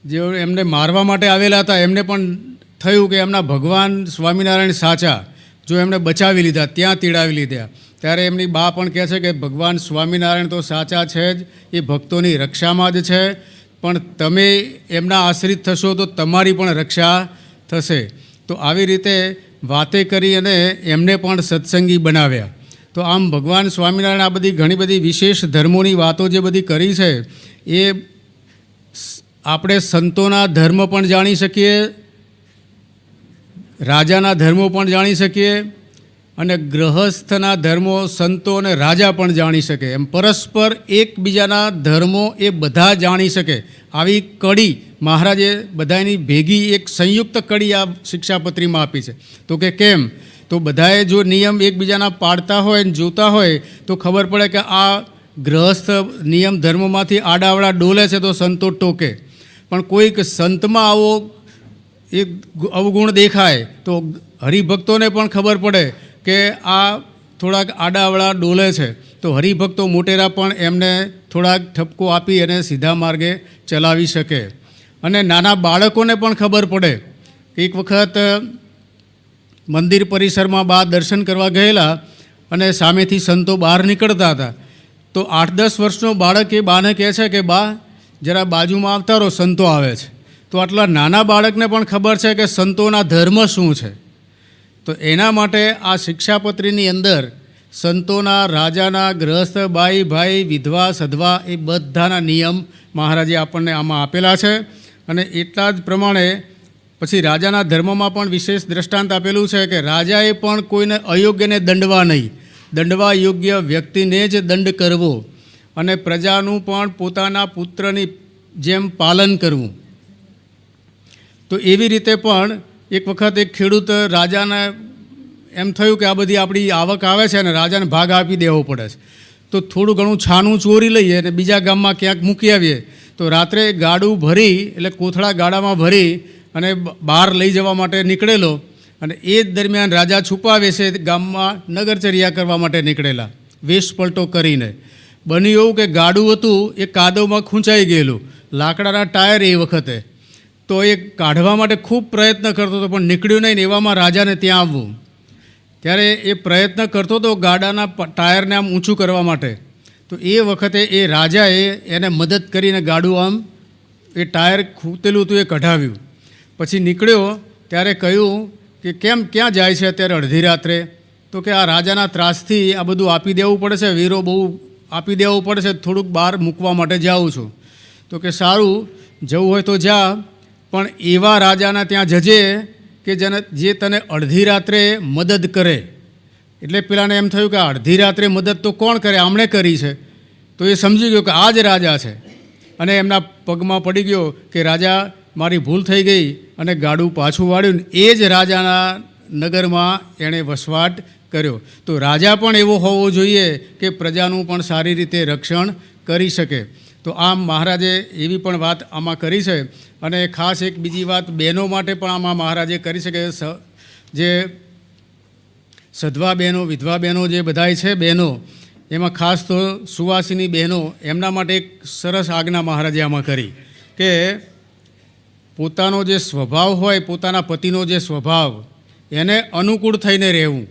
જે એમને મારવા માટે આવેલા હતા એમને પણ થયું કે એમના ભગવાન સ્વામિનારાયણ સાચા જો એમણે બચાવી લીધા ત્યાં તેડાવી લીધા ત્યારે એમની બા પણ કહે છે કે ભગવાન સ્વામિનારાયણ તો સાચા છે જ એ ભક્તોની રક્ષામાં જ છે પણ તમે એમના આશ્રિત થશો તો તમારી પણ રક્ષા થશે તો આવી રીતે વાતે કરી અને એમને પણ સત્સંગી બનાવ્યા તો આમ ભગવાન સ્વામિનારાયણ આ બધી ઘણી બધી વિશેષ ધર્મોની વાતો જે બધી કરી છે એ આપણે સંતોના ધર્મ પણ જાણી શકીએ રાજાના ધર્મો પણ જાણી શકીએ અને ગ્રહસ્થના ધર્મો સંતો અને રાજા પણ જાણી શકે એમ પરસ્પર એકબીજાના ધર્મો એ બધા જાણી શકે આવી કડી મહારાજે બધાની ભેગી એક સંયુક્ત કડી આ શિક્ષાપત્રીમાં આપી છે તો કે કેમ તો બધાએ જો નિયમ એકબીજાના પાડતા હોય અને જોતા હોય તો ખબર પડે કે આ ગ્રહસ્થ નિયમ ધર્મમાંથી આડાવડા ડોલે છે તો સંતો ટોકે પણ કોઈક સંતમાં આવો એક અવગુણ દેખાય તો હરિભક્તોને પણ ખબર પડે કે આ થોડાક આડાવડા ડોલે છે તો હરિભક્તો મોટેરા પણ એમને થોડાક ઠપકો આપી અને સીધા માર્ગે ચલાવી શકે અને નાના બાળકોને પણ ખબર પડે. એક વખત મંદિર પરિસરમાં બા દર્શન કરવા ગયેલા અને સામેથી સંતો બહાર નીકળતા હતા. તો 8-10 વર્ષનો બાળક એ બાને કહે છે કે બા જરા બાજુમાં આવતા રહો, સંતો આવે છે. તો આટલા નાના બાળકને પણ ખબર છે કે સંતોના ધર્મ શું છે. તો એના માટે આ શિક્ષાપત્રીની અંદર સંતોના, રાજાના, ગ્રહસ્થ, બાઈ, ભાઈ, વિધવા, સધવા એ બધાના નિયમ મહારાજે આપણને આમાં આપેલા છે. અને એટલા જ પ્રમાણે પછી રાજાના ધર્મમાં પણ વિશેષ દ્રષ્ટાંત આપેલું છે કે રાજાએ પણ કોઈને અયોગ્યને દંડવા નહીં, દંડવા યોગ્ય વ્યક્તિને જ દંડ કરવો અને પ્રજાનું પણ પોતાના પુત્રની જેમ પાલન કરવું. તો એવી રીતે પણ એક વખત એક ખેડૂત રાજાને એમ થયું કે આ બધી આપણી આવક આવે છે અને રાજાને ભાગ આપી દેવો પડે છે. તો થોડું ઘણું છાનું ચોરી લઈએ અને બીજા ગામમાં ક્યાંક મૂકી આવીએ. તો રાત્રે ગાડું ભરી, એટલે કોથળા ગાડામાં ભરી અને બહાર લઈ જવા માટે નીકળેલો. અને એ જ દરમિયાન રાજા છુપાવે છે ગામમાં નગરચર્યા કરવા માટે નીકળેલા, વેશ પલટો કરીને. બન્યું એવું કે ગાડું હતું એ કાદવમાં ખૂંચાઈ ગયેલું, લાકડાના ટાયર એ વખતે. તો એ કાઢવા માટે ખૂબ પ્રયત્ન કરતો હતો પણ નીકળ્યું નહીં. એવામાં રાજાને ત્યાં આવવું. ત્યારે એ પ્રયત્ન કરતો હતો ગાડાના ટાયરને આમ ઊંચું કરવા માટે. તો એ વખતે એ રાજાએ એને મદદ કરીને ગાડું આમ એ ટાયર ખૂટેલું હતું એ કઢાવ્યું. પછી નીકળ્યો ત્યારે કહ્યું કે કેમ, ક્યાં જાય છે અત્યારે અડધી રાત્રે? તો કે આ રાજાના ત્રાસથી આ બધું આપી દેવું પડે છે, વેરો બહુ આપી દેવો પડે છે, થોડુંક બહાર મૂકવા માટે જાઉં છું. તો કે સારું, જવું હોય તો જા, પણ એવા રાજાના ત્યાં જજે કે જે તને અડધી રાત્રે મદદ કરે. એટલે પેલાને એમ થયું કે અડધી રાત્રે મદદ તો કોણ કરે, આમણે કરી છે. તો એ સમજી ગયો કે આ જ રાજા છે અને એમના પગમાં પડી ગયો કે રાજા મારી ભૂલ થઈ ગઈ, અને ગાડું પાછું વાળ્યું. એ જ રાજાના નગરમાં એણે વસવાટ કર્યો. તો રાજા પણ એવો હોવો જોઈએ કે પ્રજાનું પણ સારી રીતે રક્ષણ કરી શકે. તો આમ મહારાજે એવી પણ વાત આમાં કરી છે. અને ખાસ એક બીજી વાત બહેનો માટે પણ આમાં મહારાજે કરી છે કે જે સધવા બહેનો, વિધવા બહેનો જે બધાય છે બહેનો, એમાં ખાસ તો સુવાસિની બહેનો, એમના માટે એક સરસ આજ્ઞા મહારાજે આમાં કરી કે પોતાનો જે સ્વભાવ હોય, પોતાના પતિનો જે સ્વભાવ, એને અનુકૂળ થઈને રહેવું.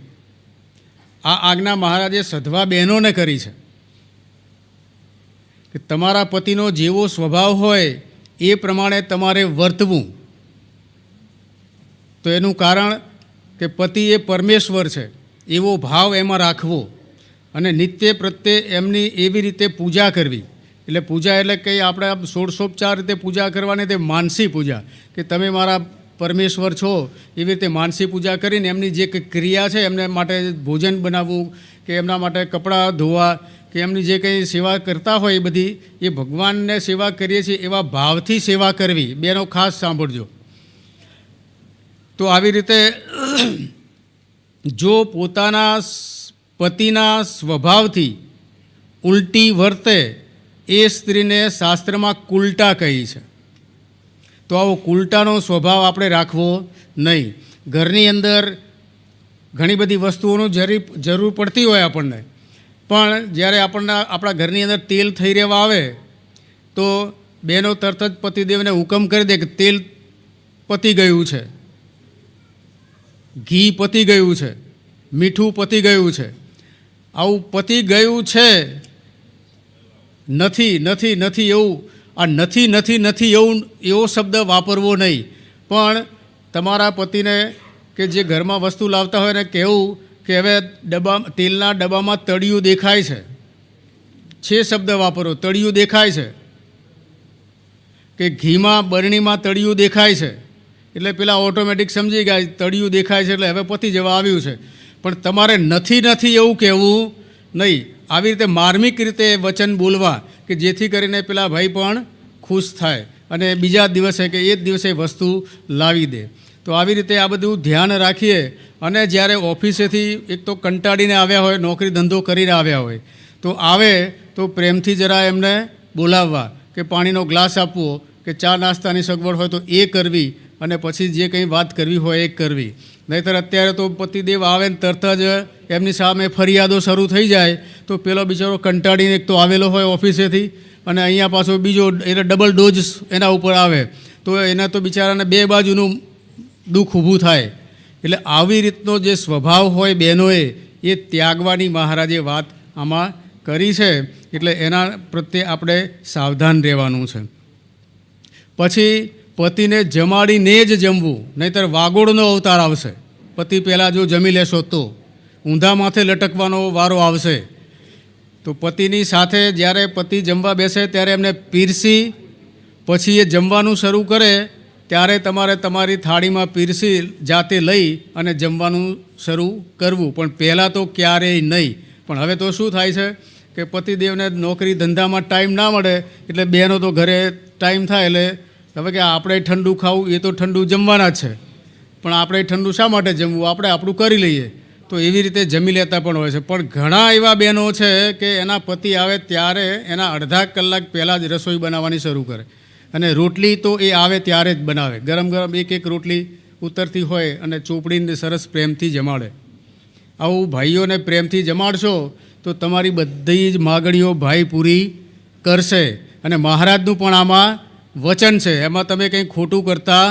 આ આજ્ઞા મહારાજે સધવા બહેનોને કરી છે કે તમારા પતિનો જેવો સ્વભાવ હોય એ પ્રમાણે તમારે વર્તવું. તો એનું કારણ કે પતિ એ પરમેશ્વર છે એવો ભાવ એમાં રાખવો અને નિત્ય પ્રત્યે એમની એવી રીતે પૂજા કરવી. એટલે પૂજા એટલે કંઈ આપણે ષોડશોપચાર રીતે પૂજા કરવાની, તે માનસી પૂજા કે તમે મારા પરમેશ્વર છો એવી રીતે માનસી પૂજા કરીને એમની જે ક્રિયા છે, એમને માટે ભોજન બનાવવું કે એમના માટે કપડાં ધોવા કે એમની જે કંઈ સેવા કરતા હોય એ બધી, એ ભગવાનને સેવા કરીએ છીએ એવા ભાવથી સેવા કરવી. બેનો ખાસ સાંભળજો. તો આવી રીતે જો પોતાના પતિના સ્વભાવથી ઉલટી વર્તે એ સ્ત્રીને શાસ્ત્રમાં કુલટા કહી છે. તો આવો કુલટાનો સ્વભાવ આપણે રાખવો નહીં. ઘરની અંદર ઘણી બધી વસ્તુઓનું જરૂર પડતી હોય આપણને, પણ જ્યારે આપણા ઘરની અંદર તેલ થઈ રહેવા આવે તો બહેનો તરત જ પતિદેવને હુકમ કરી દે કે તેલ પતી ગયું છે, ઘી પતી ગયું છે, મીઠું પતી ગયું છે. આવું પતી ગયું છે, નથી નથી નથી એવું, આ નથી નથી નથી એવો શબ્દ વાપરવો નહીં. પણ તમારા પતિને કે જે ઘરમાં વસ્તુ લાવતા હોય ને કહેવું કે હવે તેલના ડબ્બામાં તળિયું દેખાય છે શબ્દ વાપરો, તળિયું દેખાય છે. કે ઘીમાં બરણીમાં તળિયું દેખાય છે, એટલે પેલા ઓટોમેટિક સમજી ગયા તળિયું દેખાય છે એટલે હવે પતી જવા આવ્યું છે. પણ તમારે નથી નથી એવું કહેવું નહીં. આવી રીતે માર્મિક રીતે વચન બોલવા કે જેથી કરીને પેલા ભાઈ પણ ખુશ થાય અને બીજા દિવસે કે એ જ દિવસે વસ્તુ લાવી દે. તો આવી રીતે આ બધું ધ્યાન રાખીએ. અને જ્યારે ઓફિસેથી એક તો કંટાળીને આવ્યા હોય, નોકરી ધંધો કરીને આવ્યા હોય, તો આવે તો પ્રેમથી જરા એમને બોલાવવા કે પાણીનો ગ્લાસ આપવો કે ચા નાસ્તાની સગવડ હોય તો એ કરવી અને પછી જે કંઈ વાત કરવી હોય એ કરવી. નહીંતર અત્યારે તો પતિદેવ આવે ને તરત જ એમની સામે ફરિયાદો શરૂ થઈ જાય તો પેલો બિચારો કંટાળીને એક તો આવેલો હોય ઓફિસેથી અને અહીંયા પાછો બીજો એટલે ડબલ ડોઝ એના ઉપર આવે. તો તો એને તો બિચારાને બે બાજુનું દુઃખ ઊભું થાય. એટલે આવી રીતનો જે સ્વભાવ હોય બહેનોએ એ ત્યાગવાની મહારાજે વાત આમાં કરી છે. એટલે એના પ્રત્યે આપણે સાવધાન રહેવાનું છે. પછી પતિને જમાડીને જ જમવું, નહીંતર વાગોળનો અવતાર આવશે. પતિ પહેલાં જો જમી લેશો તો ઊંધા માથે લટકવાનો વારો આવશે. તો પતિની સાથે જ્યારે પતિ જમવા બેસે ત્યારે એમને પીરસી પછી એ જમવાનું શરૂ કરે ત્યારે તમારે તમારી થાળીમાં પીરસી જાતે લઈ અને જમવાનું શરૂ કરવું. પણ પહેલાં તો ક્યારેય નહીં. પણ હવે તો શું થાય છે કે પતિદેવને નોકરી ધંધામાં ટાઈમ ના મળે એટલે બહેનો તો ઘરે ટાઈમ થાય એટલે હવે કે આપણે ઠંડુ ખાવું એ તો ઠંડુ જમવાના જ છે, પણ આપણે ઠંડુ શા માટે જમવું, આપણે આપણું કરી લઈએ. તો એવી રીતે જમી લેતા પણ હોય છે. પણ ઘણા એવા બહેનો છે કે એના પતિ આવે ત્યારે એના અડધા કલાક પહેલાં જ રસોઈ બનાવવાની શરૂ કરે અને રોટલી તો એ આવે ત્યારે જ બનાવે. ગરમ ગરમ એક એક રોટલી ઉતરતી હોય અને ચોપડીને સરસ પ્રેમથી જમાડે. આવું ભાઈઓને પ્રેમથી જમાડશો તો તમારી બધી જ માગણીઓ ભાઈ પૂરી કરશે. અને મહારાજનું પણ આમાં વચન છે, એમાં તમે કંઈ ખોટું કરતા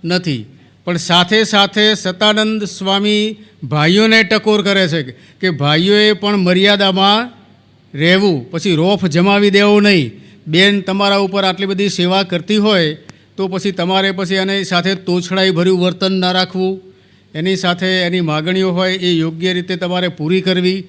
નથી. પણ સાથે સાથે સતાનંદ સ્વામી ભાઈઓને ટકોર કરે છે કે ભાઈઓએ પણ મર્યાદામાં રહેવું, પછી રોફ જમાવી દેવો નહીં. બેન તમારા ઉપર આટલી બધી સેવા કરતી હોય તો પછી તમારે પછી એની સાથે તોછડાઈ ભર્યું વર્તન ન રાખવું. એની સાથે એની માગણીઓ હોય એ યોગ્ય રીતે તમારે પૂરી કરવી.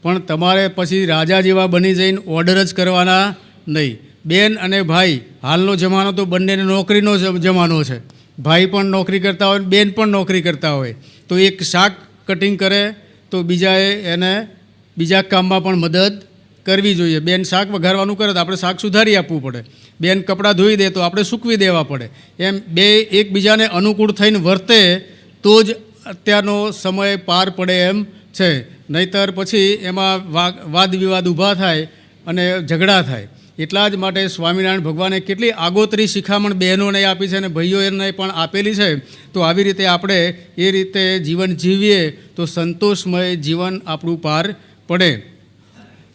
પણ તમારે પછી રાજા જેવા બની જઈને ઓર્ડર જ કરવાના નહીં. બેન અને ભાઈ, હાલનો જમાનો તો બંનેને નોકરીનો જમાનો છે. ભાઈ પણ નોકરી કરતા હોય, બેન પણ નોકરી કરતા હોય. તો એક શાક કટિંગ કરે તો બીજાએ એને બીજા કામમાં પણ મદદ કરવી જોઈએ. બેન શાક વઘારવાનું કરે તો આપણે શાક સુધારી આપવું પડે. બેન કપડાં ધોઈ દે તો આપણે સૂકવી દેવા પડે. એમ બે એકબીજાને અનુકૂળ થઈને વર્તે તો જ અત્યારનો સમય પાર પડે એમ છે. નહીંતર પછી એમાં વાદ વિવાદ ઊભા થાય અને ઝઘડા થાય. એટલા જ માટે સ્વામિનારાયણ ભગવાને કેટલી આગોતરી શિખામણ બહેનોને આપી છે અને ભાઈઓને પણ આપેલી છે. તો આવી રીતે આપણે એ રીતે જીવન જીવીએ તો સંતોષમય જીવન આપણું પાર પડે.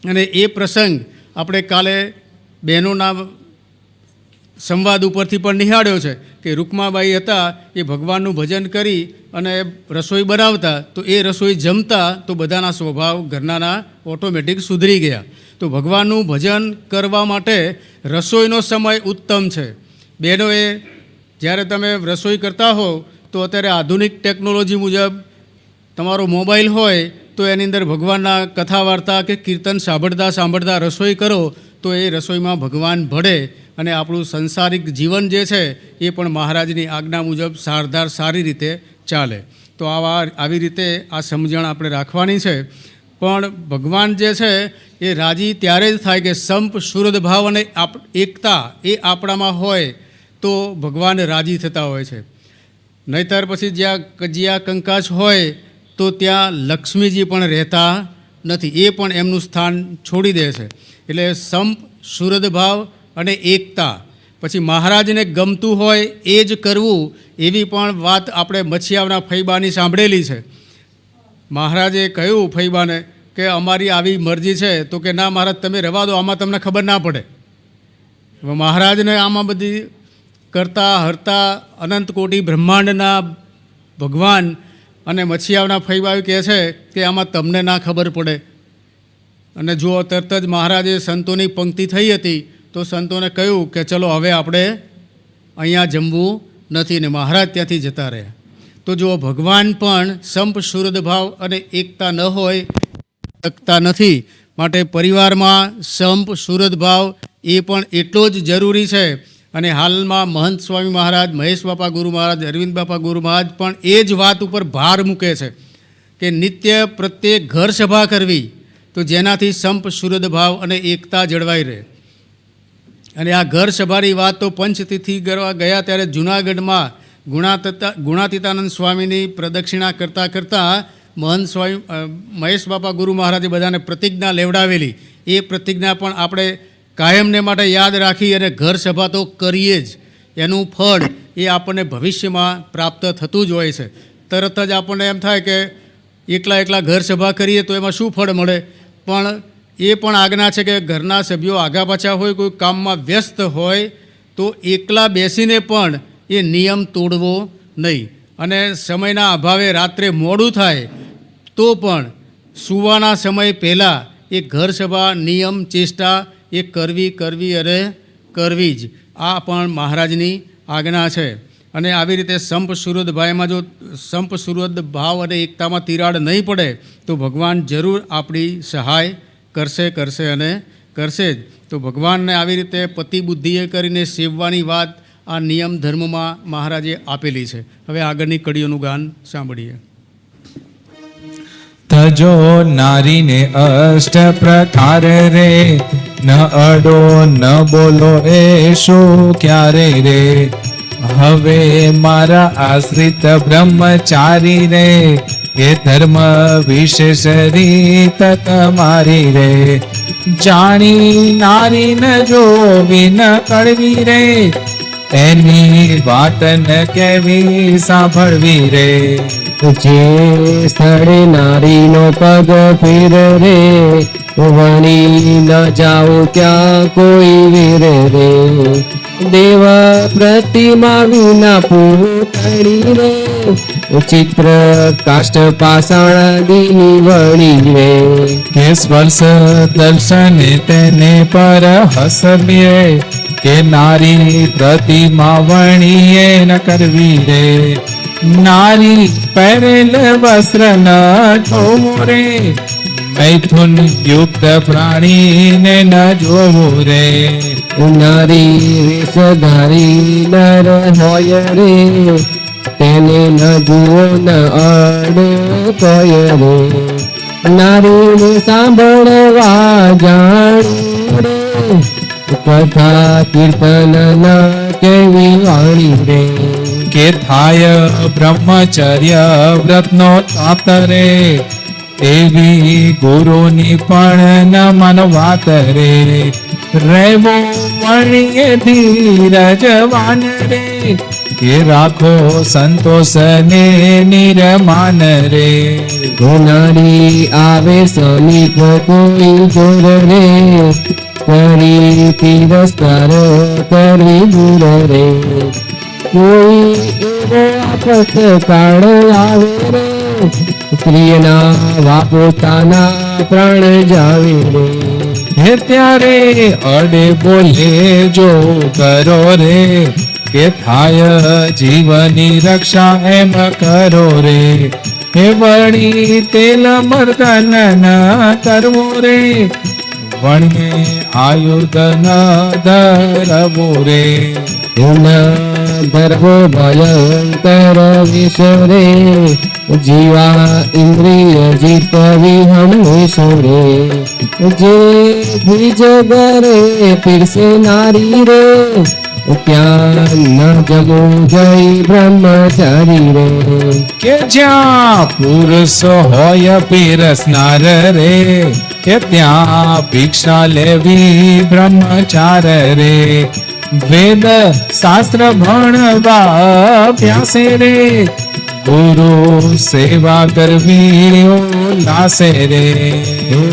અને એ પ્રસંગ આપણે કાલે બહેનોના સંવાદ ઉપરથી પણ નિહાળ્યો છે કે રૂકમાબાઈ હતા એ ભગવાનનું ભજન કરી અને રસોઈ બનાવતા તો એ રસોઈ જમતા તો બધાના સ્વભાવ ઘરનાના ઓટોમેટિક સુધરી ગયા. તો ભગવાનનું ભજન કરવા માટે રસોઈનો સમય ઉત્તમ છે. બહેનોએ જ્યારે તમે રસોઈ કરતા હો તો અત્યારે આધુનિક ટેકનોલોજી મુજબ તમારો મોબાઈલ હોય તો એની અંદર ભગવાનના કથા વાર્તા કે કીર્તન સાંભળતા સાંભળતા રસોઈ કરો તો એ રસોઈમાં ભગવાન ભળે અને આપણું સંસારિક જીવન જે છે એ પણ મહારાજની આજ્ઞા મુજબ સારધાર સારી રીતે ચાલે. તો આવી રીતે આ સમજણ આપણે રાખવાની છે. પણ ભગવાન જે છે એ રાજી ત્યારે જ થાય કે સંપ શુદ્ધ ભાવ અને એકતા એ આપણામાં હોય તો ભગવાન રાજી થતા હોય છે. નહીંતર પછી જ્યાં કજિયા કંકાસ હોય તો ત્યાં લક્ષ્મીજી પણ રહેતા નથી, એ પણ એમનું સ્થાન છોડી દે છે. એટલે સંપ શુદ્ધ ભાવ અને એકતા. પછી મહારાજને ગમતું હોય એ જ કરવું, એવી પણ વાત આપણે મચ્છિયાવના ફૈબાની સાંભળેલી છે. મહારાજે કહ્યું ફૈબાને કે અમારી આવી મરજી છે તો કે ના મહારાજ તમે રહેવા દો, આમાં તમને ખબર ના પડે. મહારાજને આમાં બધી કરતા હરતા અનંત કોટી બ્રહ્માંડના ભગવાન અને મચ્છિયાવના ફૈબા કહે છે કે આમાં તમને ના ખબર પડે. અને જો તરત જ મહારાજે સંતોની પંક્તિ થઈ હતી તો સંતોને કહ્યું કે ચલો હવે આપણે અહીંયા જમવું નથી, ને મહારાજ ત્યાંથી જતા રહ્યા. તો જો ભગવાન પણ સંપ શુદ્ધ ભાવ અને એકતા ન હોય શકતા નથી. માટે પરિવારમાં સંપ શુદ્ધ ભાવ એ પણ એટલો જ જરૂરી છે. અને હાલમાં મહંત સ્વામી મહારાજ, મહેશ બાપા ગુરુ મહારાજ, અરવિંદ બાપા ગુરુ મહારાજ પણ એ જ વાત ઉપર ભાર મૂકે છે કે નિત્ય પ્રત્યેક ઘર સભા કરવી તો જેનાથી સંપ શુદ્ધ ભાવ અને એકતા જળવાઈ રહે. અને આ ઘર સભાની વાત તો પંચતિથિ કરવા ગયા ત્યારે જૂનાગઢમાં ગુણાતીતાનંદ સ્વામીની પ્રદક્ષિણા કરતાં કરતાં મહંત સ્વામી મહેશ બાપા ગુરુ મહારાજે બધાને પ્રતિજ્ઞા લેવડાવેલી. એ પ્રતિજ્ઞા પણ આપણે કાયમને માટે યાદ રાખી અને ઘર સભા તો કરીએ જ. એનું ફળ એ આપણને ભવિષ્યમાં પ્રાપ્ત થતું જ હોય છે. તરત જ આપણને એમ થાય કે એકલા ઘર સભા કરીએ તો એમાં શું ફળ મળે, પણ એ પણ આજ્ઞા છે કે ઘરના સભ્યો આગા પાછા હોય, કોઈ કામમાં વ્યસ્ત હોય તો એકલા બેસીને પણ એ નિયમ તોડવો નહીં. અને સમયના અભાવે રાત્રે મોડું થાય તો પણ સૂવાના સમય પહેલાં એ ઘર સભા નિયમ ચેષ્ટા એ કરવી અને કરવી જ. આ પણ મહારાજની આજ્ઞા છે. અને આવી રીતે સંપ સુરદ ભાઈમાં જો સંપ સુરદ ભાવ અને એકતામાં તિરાડ નહીં પડે તો ભગવાન જરૂર આપણી સહાય કરશે અને કરશે જ. તો ભગવાનને આવી રીતે પતિ બુદ્ધિએ કરીને સેવવાની વાત આ નિયમ ધર્મમાં મહારાજે આપેલી છે. હવે આગળની કડીઓનું ગાન સાંભળીએ. તજો નારીને અષ્ટ પ્રકાર રે, ન અડો ન બોલો એ શું ક્યારે રે. હવે મારા આશ્રિત બ્રહ્મચારી રે, એ ધર્મ વિશેષ રીત તમારી રે. જાણી નારી ન જોવી ન કળવી રે, એની વાત ન કેવી સાંભળવી રે. જે સ્થળે નારીનો પગ ફેર રે, વણી ન જાઓ ત્યાં કોઈ વીર રે. દેવ પ્રતિમા વિના પૂતળી રે, ચિત્ર કાષ્ટ પાષાણ દીની વળી રે. કે સ્પર્શ દર્શને તેને પર હસબીએ, કે નારી પ્રતિમા વણીએ ન કરવી રે. નારી પહેરેલ વસ્ત્ર ન જોવું રે, મૈથુન યુક્ત પ્રાણીને ન જોવું રે. નારી વેશધારી નર હોય રે, તેને ન જુઓ ન અડે કોઈ રે. નારીને સાંભળવા જાણી રે, કથા કીર્તન ન કેવી વાણી રે. કે થાય બ્રહ્મચર્ય વ્રતનો તાત રે, એવી ગુરુની પણ ન મનવાત રે. રહેવો વણીએ ધીરજવાન રે, કે રાખો સંતોષ ને નિરમાન રે. નારી આવે સમીપ કોઈ જોર રે, કરી તિરસ્કાર કરવી દૂર રે. કોઈ એવો આપત કાળ આવે રે, સ્ત્રીના પોતાના પ્રાણ જાવે રે. હે ત્યારે અડે બોલે જો કરો રે, કે થાય જીવની રક્ષા એમ કરો રે. હે વળી તેલ મર્દન ન કરવું રે, વણને આયુધ ન ધરવું રે. ધર્મો ભયંકર વિષ રે, જીવા ઇન્દ્રિય જીતવી હંમેશ રે. જે દ્વિજ ઘરે પીરસે નારી રે, ત્યાં ન જમો જય બ્રહ્મચારી રે. કે જ્યાં પુરુષ હોય પીરસનાર રે, કે ત્યાં ભિક્ષા લેવી બ્રહ્મચાર રે. વેદ શાસ્ત્ર ભણવા અભ્યાસે રે, ગુરુ સેવા કરવી ઉલ્લાસે રે.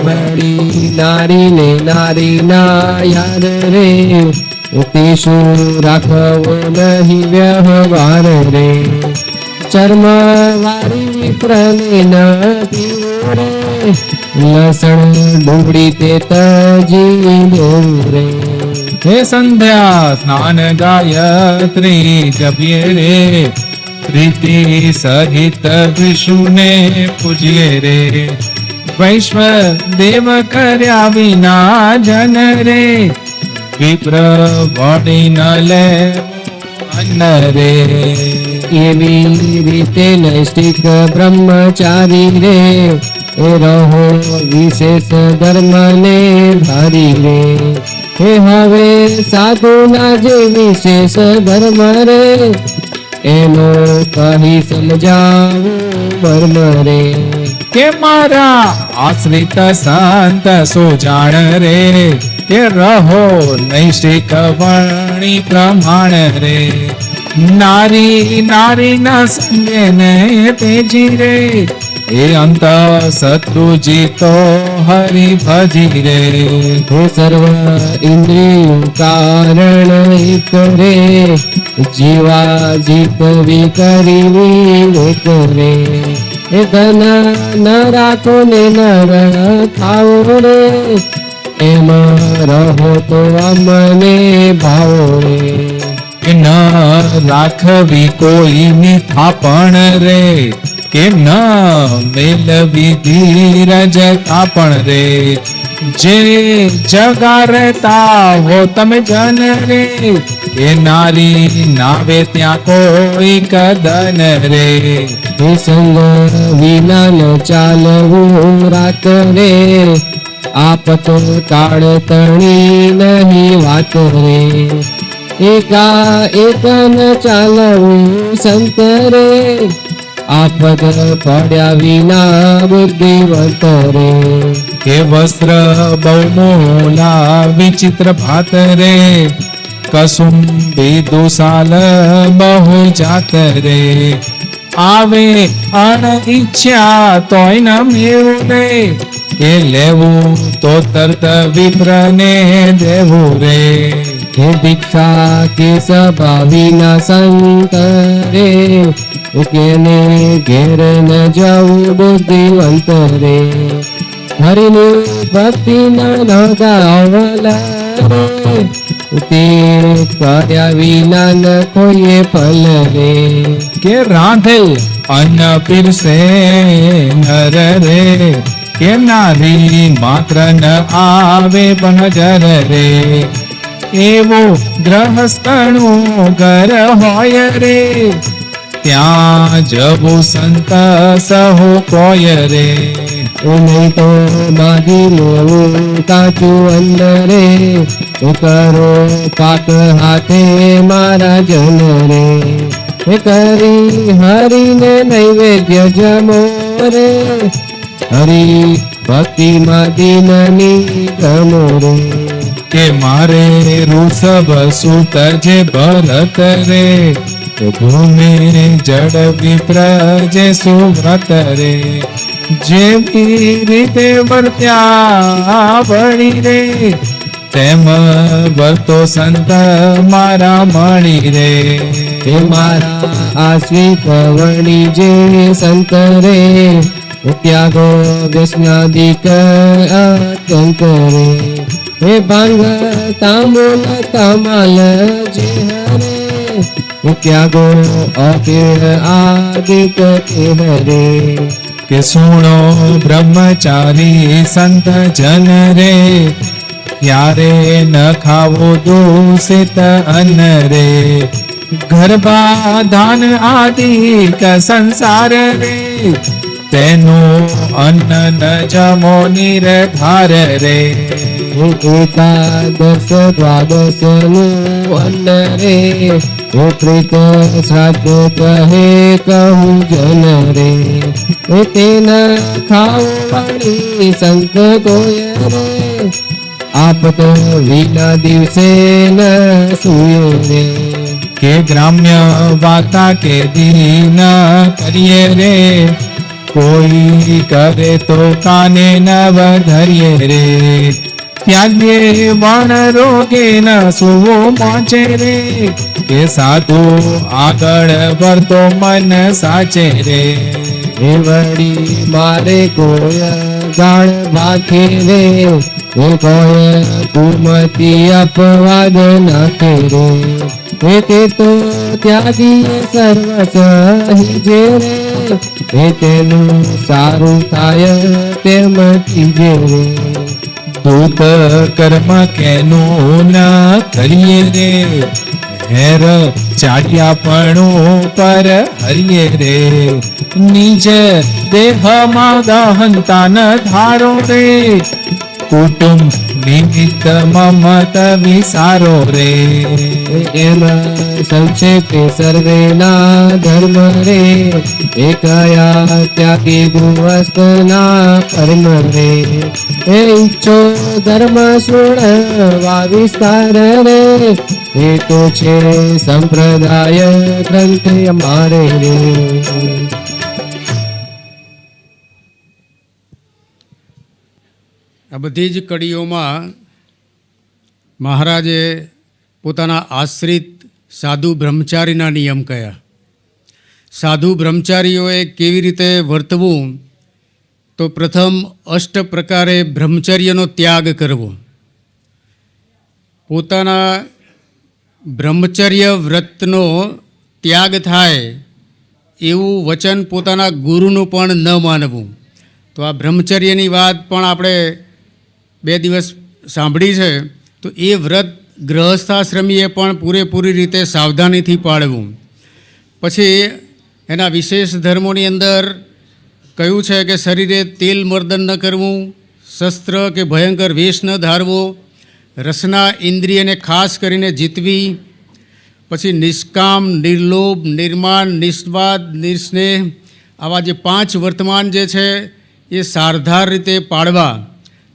વળી નારીને નારીના યાદ રે, તે શું રાખવો નહીં વ્યવહાર રે. ચર્મ વાળી વિપ્રને ન પીવો રે, લસણ ડુંગળી તે તજી દેવું રે. હે સંધ્યા સ્નાન ગાયત્રી જપીએ રે, પ્રીતિ સહિત વિષ્ણુને પૂજીએ રે. વૈશ્વ દેવ કર્યા વિના જન રે, વિપ્ર વળી ન લે અન્ન રે. એવી રીતે નૈષ્ઠિક બ્રહ્મચારી રે, એ રહો વિશેષ ધર્મ ને ધારી રે. હે હવે સાધુના જે વિશેષ ધર્મ રે, એનો કહી સમજાવું મર્મ રે. કે મારા આશ્રિત સંત સુજાણ રે, કે રહો નૈષ્ઠિક વર્ણી પ્રમાણ રે. નારી નારીના સંગે ને તેજી રે, એ અંત શત્રુ જીતો હરિ ભજી રે. હે સર્વ ઇન્દ્રિયો કારણ એક રે, જીવા જીતવી કરવી એક રે. એ ધન ન રાખો ને નર થાવો રે, એમાં રહો તો અમને ભાવો રે. કે ન રાખવી કોઈની થાપણ રે, કે ન મેલવી ધીરજ તાપણ રે. જે જગારતા હો તમે જન રે, એ નારી નાવે ત્યાં કોઈ કદન રે. હે સંગ વિના ન ચાલવું રાત રે, આપતો કાળ તણી નહીં વાત રે. એકા એક ન ચાલવું સંત રે, આપત પડ્યા વિના બુદ્ધિવંત રે. કે વસ્ત્ર બહુ મોલા વિચિત્ર ભાત રે, કસુંબી દુસાલ બહુ જાત રે. આવે અણ ઈચ્છા તોય ન મેળવું રે, કે લેવું તો તરત વિપ્રને દેવું રે. હે ભિક્ષા કે સભા વિના સંત રે, કેને ઘેર ન જવું બુદ્ધિવંત રે. હરિની ભક્તિ ન ગાવલા રે, તે કર્યા વિના ન કોઈએ ફલ રે. કે રાંધેલ અન્ન પીરસે નર રે, કે નારી માત્ર ન આવે નજર રે. એવું ગ્રહસ્થનું ઘર હોય રે, ત્યાં જવું સંત સહુ કોઈ રે. નહીં તો માગી લેવું કાચું અન્ન રે, કરો પાક હાથે મારા જન રે. કરી હરિને નૈવેદ્ય જમો રે, હરિ ભક્તિમાં દિનની ગમો રે. કે મારે ઋષભ સુત જે ભરત રે, ભૂમિ જડ વિપ્ર જે સુવ્રત રે. જેવી રીતે વર્ત્યા વળી રે, તેમ વર્તો સંત મારા મળી રે. હે મારા આશ્રિત વણી જે સંત રે, ત્યાગો વ્યસનાદિક અત્યંત રે. હે ભાંગ તાંબૂલ તમાલ જે હરે, ત્યાગો અકીળ આદિક હરે. કે સુણો બ્રહ્મચારી સંત જન રે, ક્યારે ન ખાવો દૂષિત અન્ન રે. ગર્ભાધાન આદિક સંસાર રે, તેનું અન્ન ન જમો નિર્ધાર રે. એકાદશ દ્વાદશ નું અન્ન રે, પ્રીત શ્રાદ્ધ કહે કહું જન રે. તેના ખાવાની સંત કોઈ રે, આપત વિના દિવસે ન સુયો રે. કે ગ્રામ્ય વાતા કે દીન કરીએ રે, કોઈ કરે તો કાને નવ ધરીએ રે. ત્યાગે વણ રોગે ન સુવો પહોંચે રે, કે સાધુ આગળ વર્તો મન સાચે રે. હે વળી મારે કોઈ ગાળ ભાખે રે, હે કોઈ કુમતી અપવાદ નાખે રે. હે તે તો ત્યાગી સર્વ સહિજે રે, હે તેનું સારું થાય તેમ થીજે રે. દૂત કર્મ કેનું ન કરીએ રે, હેર ચાટ્યાપણું પર હરિયે રે. નિજ દેહમાં દહનતા ન ધારો રે, કુટુંબ નિમિત્ત મમત વિસારો રે. એમાં સંક્ષેપે સર્વેના ધર્મ રે, એકયા ત્યાગી ગૃહસ્થના કર્મ રે. એ ઈચ્છો ધર્મ સુણવા વિસ્તાર રે, એ તો છે સંપ્રદાય ગ્રંથ અમારે રે. આ બધી જ કડીઓમાં મહારાજે પોતાના આશ્રિત સાધુ બ્રહ્મચારીના નિયમ કયા, સાધુ બ્રહ્મચારીઓએ કેવી રીતે વર્તવું. તો પ્રથમ અષ્ટ પ્રકારે બ્રહ્મચર્યનો ત્યાગ કરવો. પોતાના બ્રહ્મચર્ય વ્રતનો ત્યાગ થાય એવું વચન પોતાના ગુરુનું પણ ન માનવું. તો આ બ્રહ્મચર્યની વાત પણ આપણે 2 દિવસ સાંભળી છે. તો એ વ્રત ગૃહસ્થાશ્રમીએ પણ પૂરેપૂરી રીતે સાવધાનીથી પાળવું. પછી એના વિશેષ ધર્મોની અંદર કહ્યું છે કે શરીરે તેલ મર્દન ન કરવું, શસ્ત્ર કે ભયંકર વેશ ન ધારવો, રસના ઇન્દ્રિયને ખાસ કરીને જીતવી, પછી નિષ્કામ, નિર્લોભ, નિર્માણ, નિસ્વાદ, નિસ્નેહ, આવા જે 5 વર્તમાન જે છે એ સારધાર રીતે પાળવા.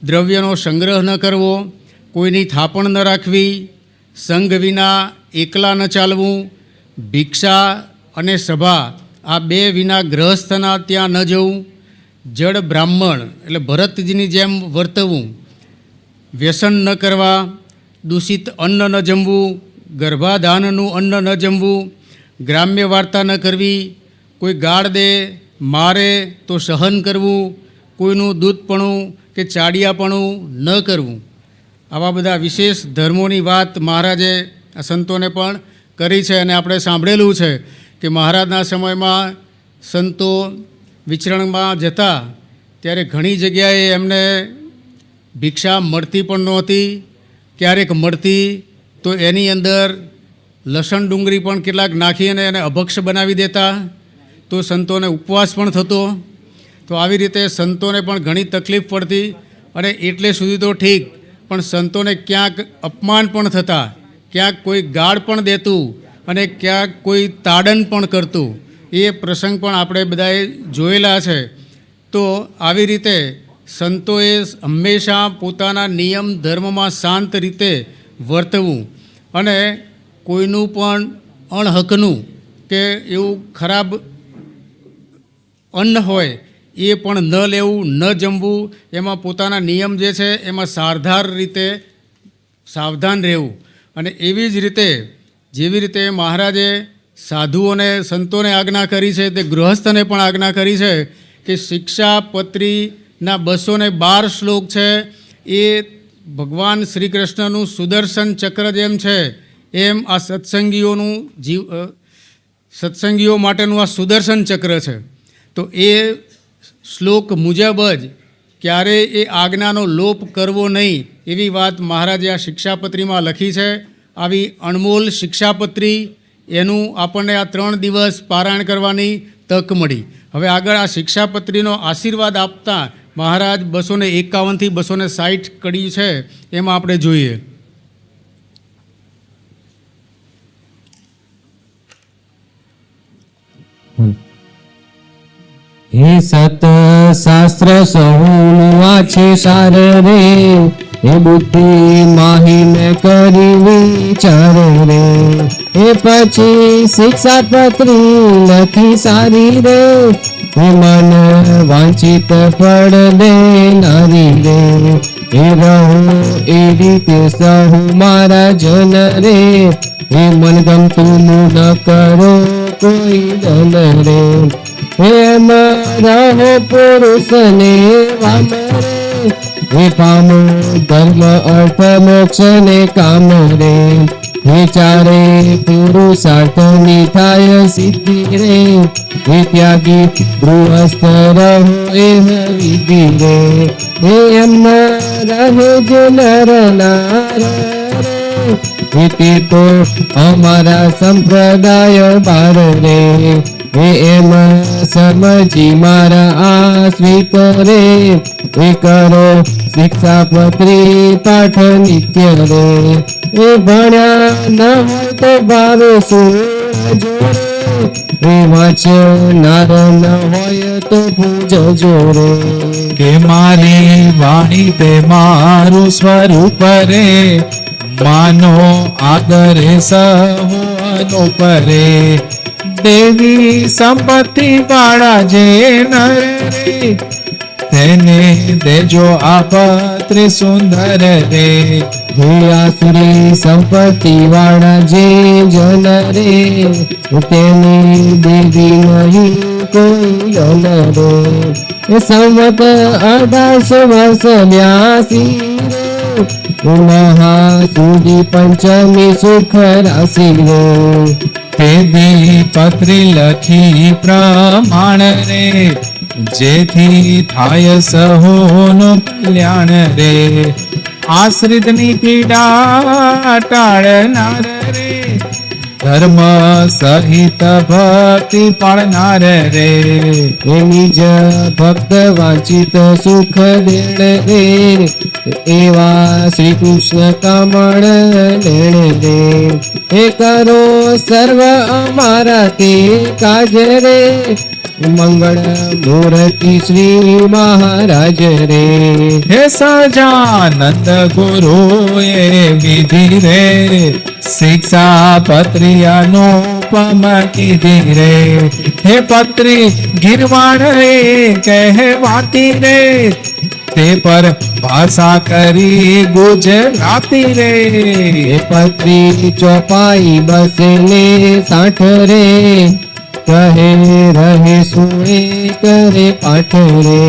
દ્રવ્યનો સંગ્રહ ન કરવો, કોઈની થાપણ ન રાખવી, સંઘ વિના એકલા ન ચાલવું, ભિક્ષા અને સભા આ 2 વિના ગ્રહસ્થના ત્યાં ન જવું, જડ બ્રાહ્મણ એટલે ભરતજીની જેમ વર્તવું, વ્યસન ન કરવા, દૂષિત અન્ન ન જમવું, ગર્ભાધાનનું અન્ન ન જમવું, ગ્રામ્ય વાર્તા ન કરવી, કોઈ ગાળ દે મારે તો સહન કરવું, કોઈનું દૂધપણું કે ચાડિયાપણું ન કરવું. આવા બધા વિશેષ ધર્મોની વાત મહારાજે આ સંતોને પણ કરી છે. અને આપણે સાંભળેલું છે કે મહારાજના સમયમાં સંતો વિચરણમાં જતા ત્યારે ઘણી જગ્યાએ એમને ભિક્ષા મળતી પણ નહોતી, ક્યારેક મળતી તો એની અંદર લસણ ડુંગળી પણ કેટલાક નાખીને એને અભક્ષ બનાવી દેતા, તો સંતોને ઉપવાસ પણ થતો. તો આવી રીતે સંતોને પણ ઘણી તકલીફ પડતી. અને એટલે સુધી તો ઠીક, પણ સંતોને ક્યાંક અપમાન પણ થતા, ક્યાંક કોઈ ગાળ પણ દેતું અને ક્યાંક કોઈ તાડન પણ કરતું. એ પ્રસંગ પણ આપણે બધાએ જોયેલા છે. તો આવી રીતે સંતોએ હંમેશા પોતાના નિયમ ધર્મમાં શાંત રીતે વર્તવું અને કોઈનું પણ અણહકનું કે એવું ખરાબ અન્ન હોય એ પણ ન લેવું, ન જમવું. એમાં પોતાના નિયમ જે છે એમાં સારધાર રીતે સાવધાન રહેવું. અને એવી જ રીતે જેવી રીતે મહારાજે સાધુઓને સંતોને આજ્ઞા કરી છે તે ગૃહસ્થને પણ આજ્ઞા કરી છે કે શિક્ષાપત્રીના 212 શ્લોક છે એ ભગવાન શ્રી કૃષ્ણનું સુદર્શન ચક્ર જેમ છે એમ આ સત્સંગીઓ માટેનું આ સુદર્શન ચક્ર છે. તો એ શ્લોક મુજબ જ ક્યારેય એ આજ્ઞાનો લોપ કરવો નહીં એવી વાત મહારાજે આ શિક્ષાપત્રીમાં લખી છે. આવી અણમોલ શિક્ષાપત્રી એનું આપણને આ 3 દિવસ પારાયણ કરવાની તક મળી. હવે આગળ આ શિક્ષાપત્રીનો આશીર્વાદ આપતા મહારાજ 251 થી 260 કડી છે એમાં આપણે જોઈએ. હે સત શાસ્ત્ર સહુનું છે સાર રે, હે બુદ્ધિ માહીને કરી વિચાર રે, હે પછી શિક્ષાપત્રી લખી સારી રે, હે મન વાંચિત ફળ દેનારી રે, હે રહો એ રીતે સહુ મારા જન રે, હે મન ગમતું ન કરો કોઈ દન રે, એમ રહો પુરુષને વામ રે, હે પામો ધર્મ અર્થ મોક્ષ ને કામ રે, હે ચારે પુરુષાર્થની થાય સિદ્ધિ રે, હે ત્યાગી ગૃહસ્થ રહો એ વિધિ રે, હે એમ રહે જે નર નાર રે, તે તો અમારા સંપ્રદાય બાર રે, હે એમ સમજી મારા આશ્રિત રે, હે કરો શિક્ષાપત્રી પાઠ નિત્ય રે, હે ભણ્યા ન હોય તો ભાવે સૂરજો રે, હે વાંચનાર ન હોય તો પૂજજો રે, કે મારી વાણી તે મારું સ્વરૂપ રે, માનો આગરે સહુ અનુપરે, દેવી સંપત્તિ વાળા જે નર રે, તેને દેજો આ પત્રી સુંદર રે. હે આસુરી સંપત્તિ વાળા જે જન રે, તેની દેવી નહીં કોઈ જન રે. એ સંવત 1800 વર્ષ 82 રે, મહાસુદી પંચમી સુખ રાશિ રે. તેદી પત્રી લખી પ્રમાણ રે, જેથી થાય સહોનું કલ્યાણ રે. આશ્રિતની પીડા ટાળનાર રે, ધર્મ સહિત ભક્તિ પાળનાર રે. એ નિજ ભક્ત વાંચિત સુખ દેણ રે, એવા શ્રી કૃષ્ણ કમળ લેણ રે. એ કરો સર્વ અમારા તે કાજ રે, મંગળ મૂર્તિ શ્રી મહારાજ રે. હે સજાનંદ ગુરુએ વિધિ રે, શિક્ષા પત્રિયાનો પમ કીધી રે. હે પત્રી ગિરવાણ રે કહેવાતી રે, તે પર ભાષા કરી ગુજરાતી રે. એ પત્રી ચોપાઈ બસે ને 60 રે, કહે રહે સુણે કરે પાઠ રે.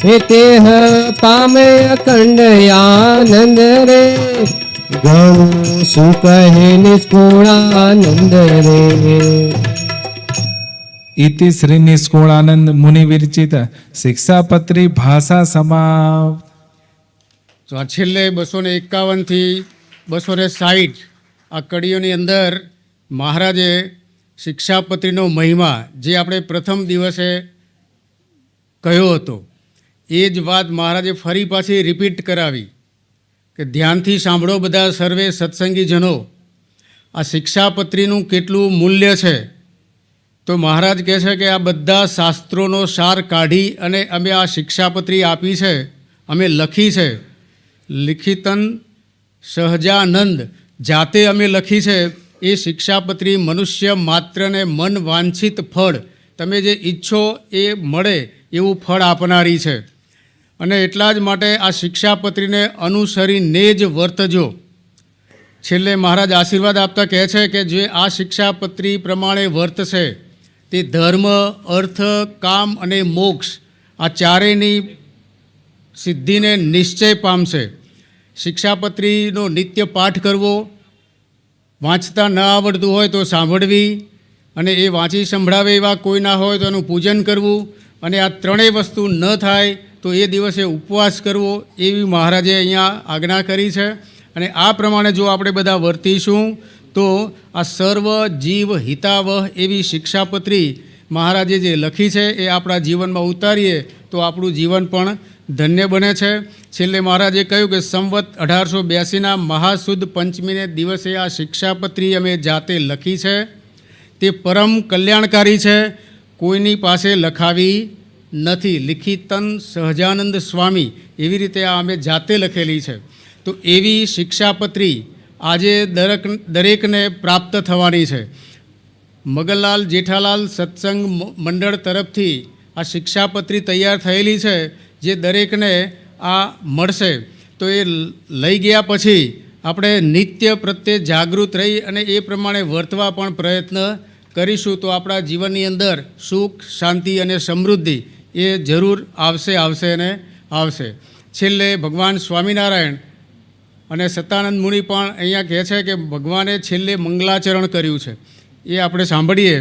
એ તેહ પામે અખંડ આનંદ રે, ઘણું શું કહે નિષ્કુળાનંદ રે. ઇતિ શ્રી નિષ્કુળાનંદ મુનિ વિરચિત શિક્ષાપત્રી ભાષા સમાપ્ત. તો આ છેલ્લે 251 થી 260 આ કડીઓની અંદર મહારાજે શિક્ષાપત્રીનો મહિમા જે આપણે પ્રથમ દિવસે કહ્યો હતો એ જ વાત મહારાજે ફરી પાછી રિપીટ કરાવી કે ધ્યાનથી સાંભળો બધા સર્વે સત્સંગીજનો, આ શિક્ષાપત્રીનું કેટલું મૂલ્ય છે. તો મહારાજ કહે છે કે આ બધા શાસ્ત્રોનો સાર કાઢી અને અમે આ શિક્ષાપત્રી આપી છે, અમે લખી છે. લિખિતન સહજાનંદ જાતે અમે લખી છે. એ શિક્ષાપત્રી મનુષ્ય માત્રને મન વાંછિત ફળ, તમે જે ઈચ્છો એ મળે એવું ફળ આપનારી છે. અને એટલા જ માટે આ શિક્ષાપત્રીને અનુસરીને જ વર્તજો. છેલ્લે મહારાજ આશીર્વાદ આપતા કહે છે કે જે આ શિક્ષાપત્રી પ્રમાણે વર્તશે તે ધર્મ, અર્થ, કામ અને મોક્ષ આ ચારેયની સિદ્ધિને નિશ્ચય પામશે. શિક્ષાપત્રીનો નિત્ય પાઠ કરવો, વાંચતા ન આવડતું હોય તો સાંભળવી, અને એ વાંચી સંભળાવે એવા કોઈ ના હોય તો એનું પૂજન કરવું, અને આ ત્રણેય વસ્તુ ન થાય તો એ દિવસે ઉપવાસ કરવો, એવી મહારાજે અહીંયા આજ્ઞા કરી છે. અને આ પ્રમાણે જો આપણે બધા વર્તીશું તો આ સર્વ જીવ હિતાવહ એવી શિક્ષાપત્રી મહારાજે જે લખી છે એ આપણા જીવનમાં ઉતારીએ તો આપણું જીવન પણ ધન્ય બને છે. છેલ્લે મહારાજે કહ્યું કે સંવત 1882ના મહાસુદ પંચમીને દિવસે આ શિક્ષાપત્રી અમે જાતે લખી છે. તે પરમ કલ્યાણકારી છે, કોઈની પાસે લખાવી નથી. લિખિતન સહજાનંદ સ્વામી એવી રીતે આ અમે જાતે લખેલી છે. તો એવી શિક્ષાપત્રી આજે દરેકને પ્રાપ્ત થવાની છે. મગનલાલ જેઠાલાલ સત્સંગ મંડળ તરફથી આ શિક્ષાપત્રી તૈયાર થયેલી છે જે દરેકને આ મળશે. તો એ લઈ ગયા પછી આપણે નિત્ય પ્રત્યે જાગૃત રહી અને એ પ્રમાણે વર્તવા પણ પ્રયત્ન કરીશું તો આપણા જીવનની અંદર સુખ, શાંતિ અને સમૃદ્ધિ એ જરૂર આવશે અને આવશે. છેલ્લે ભગવાન સ્વામિનારાયણ અને સતાનંદ મુનિ પણ અહીંયા કહે છે કે ભગવાને છેલ્લે મંગલાચરણ કર્યું છે, એ આપણે સાંભળીએ.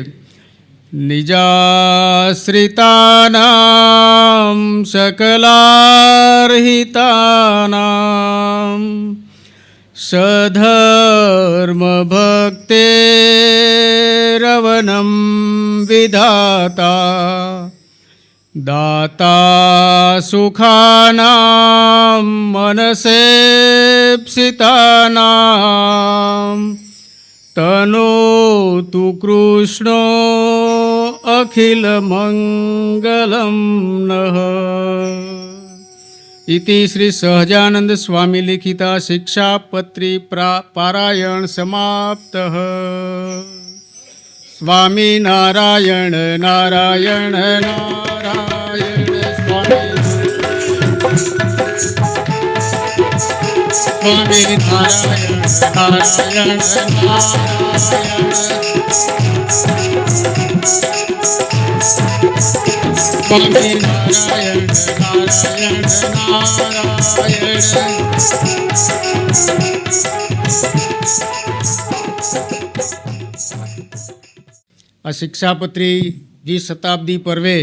નિજાશ્રિતાનામ સકલાર્હિતાનામ સધર્મ ભક્તેરવનમ વિધાતા દાતા સુખાનામ મનસેપ્સિતાનામ તનોતુ કૃષ્ણો અખિલ મંગલમ નઃ. ઇતિ શ્રી સહજાનંદ સ્વામી લિખિતા શિક્ષાપત્રી પારાયણ સમાપ્ત. સ્વામી નારાયણ નારાયણ નારાયણ સ્વામી સ્વામી નારાયણ નારાયણ નારાયણ સ્વામી નારાયણ નારાયણ નારાયણ. આ શિક્ષાપત્રી 20 શતાબ્દી પર્વે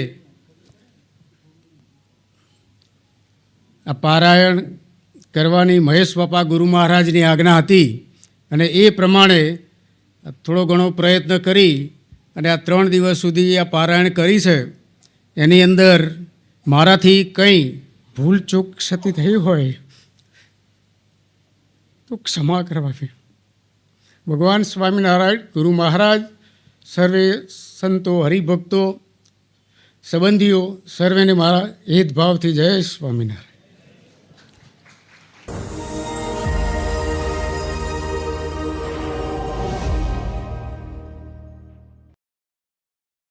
આ પારાયણ કરવાની મહેશ બાપા ગુરુ મહારાજની આજ્ઞા હતી અને એ પ્રમાણે થોડો ઘણો પ્રયત્ન કરી અને આ 3 દિવસ સુધી આ પારાયણ કરી છે. એની અંદર મારાથી કંઈ ભૂલચૂક ક્ષતિ થઈ હોય તો ક્ષમા કરવાની. ભગવાન સ્વામિનારાયણ ગુરુ મહારાજ સર્વે સંતો હરિભક્તો સંબંધીઓ સર્વેને મારા હિતભાવથી જય સ્વામિનારાયણ.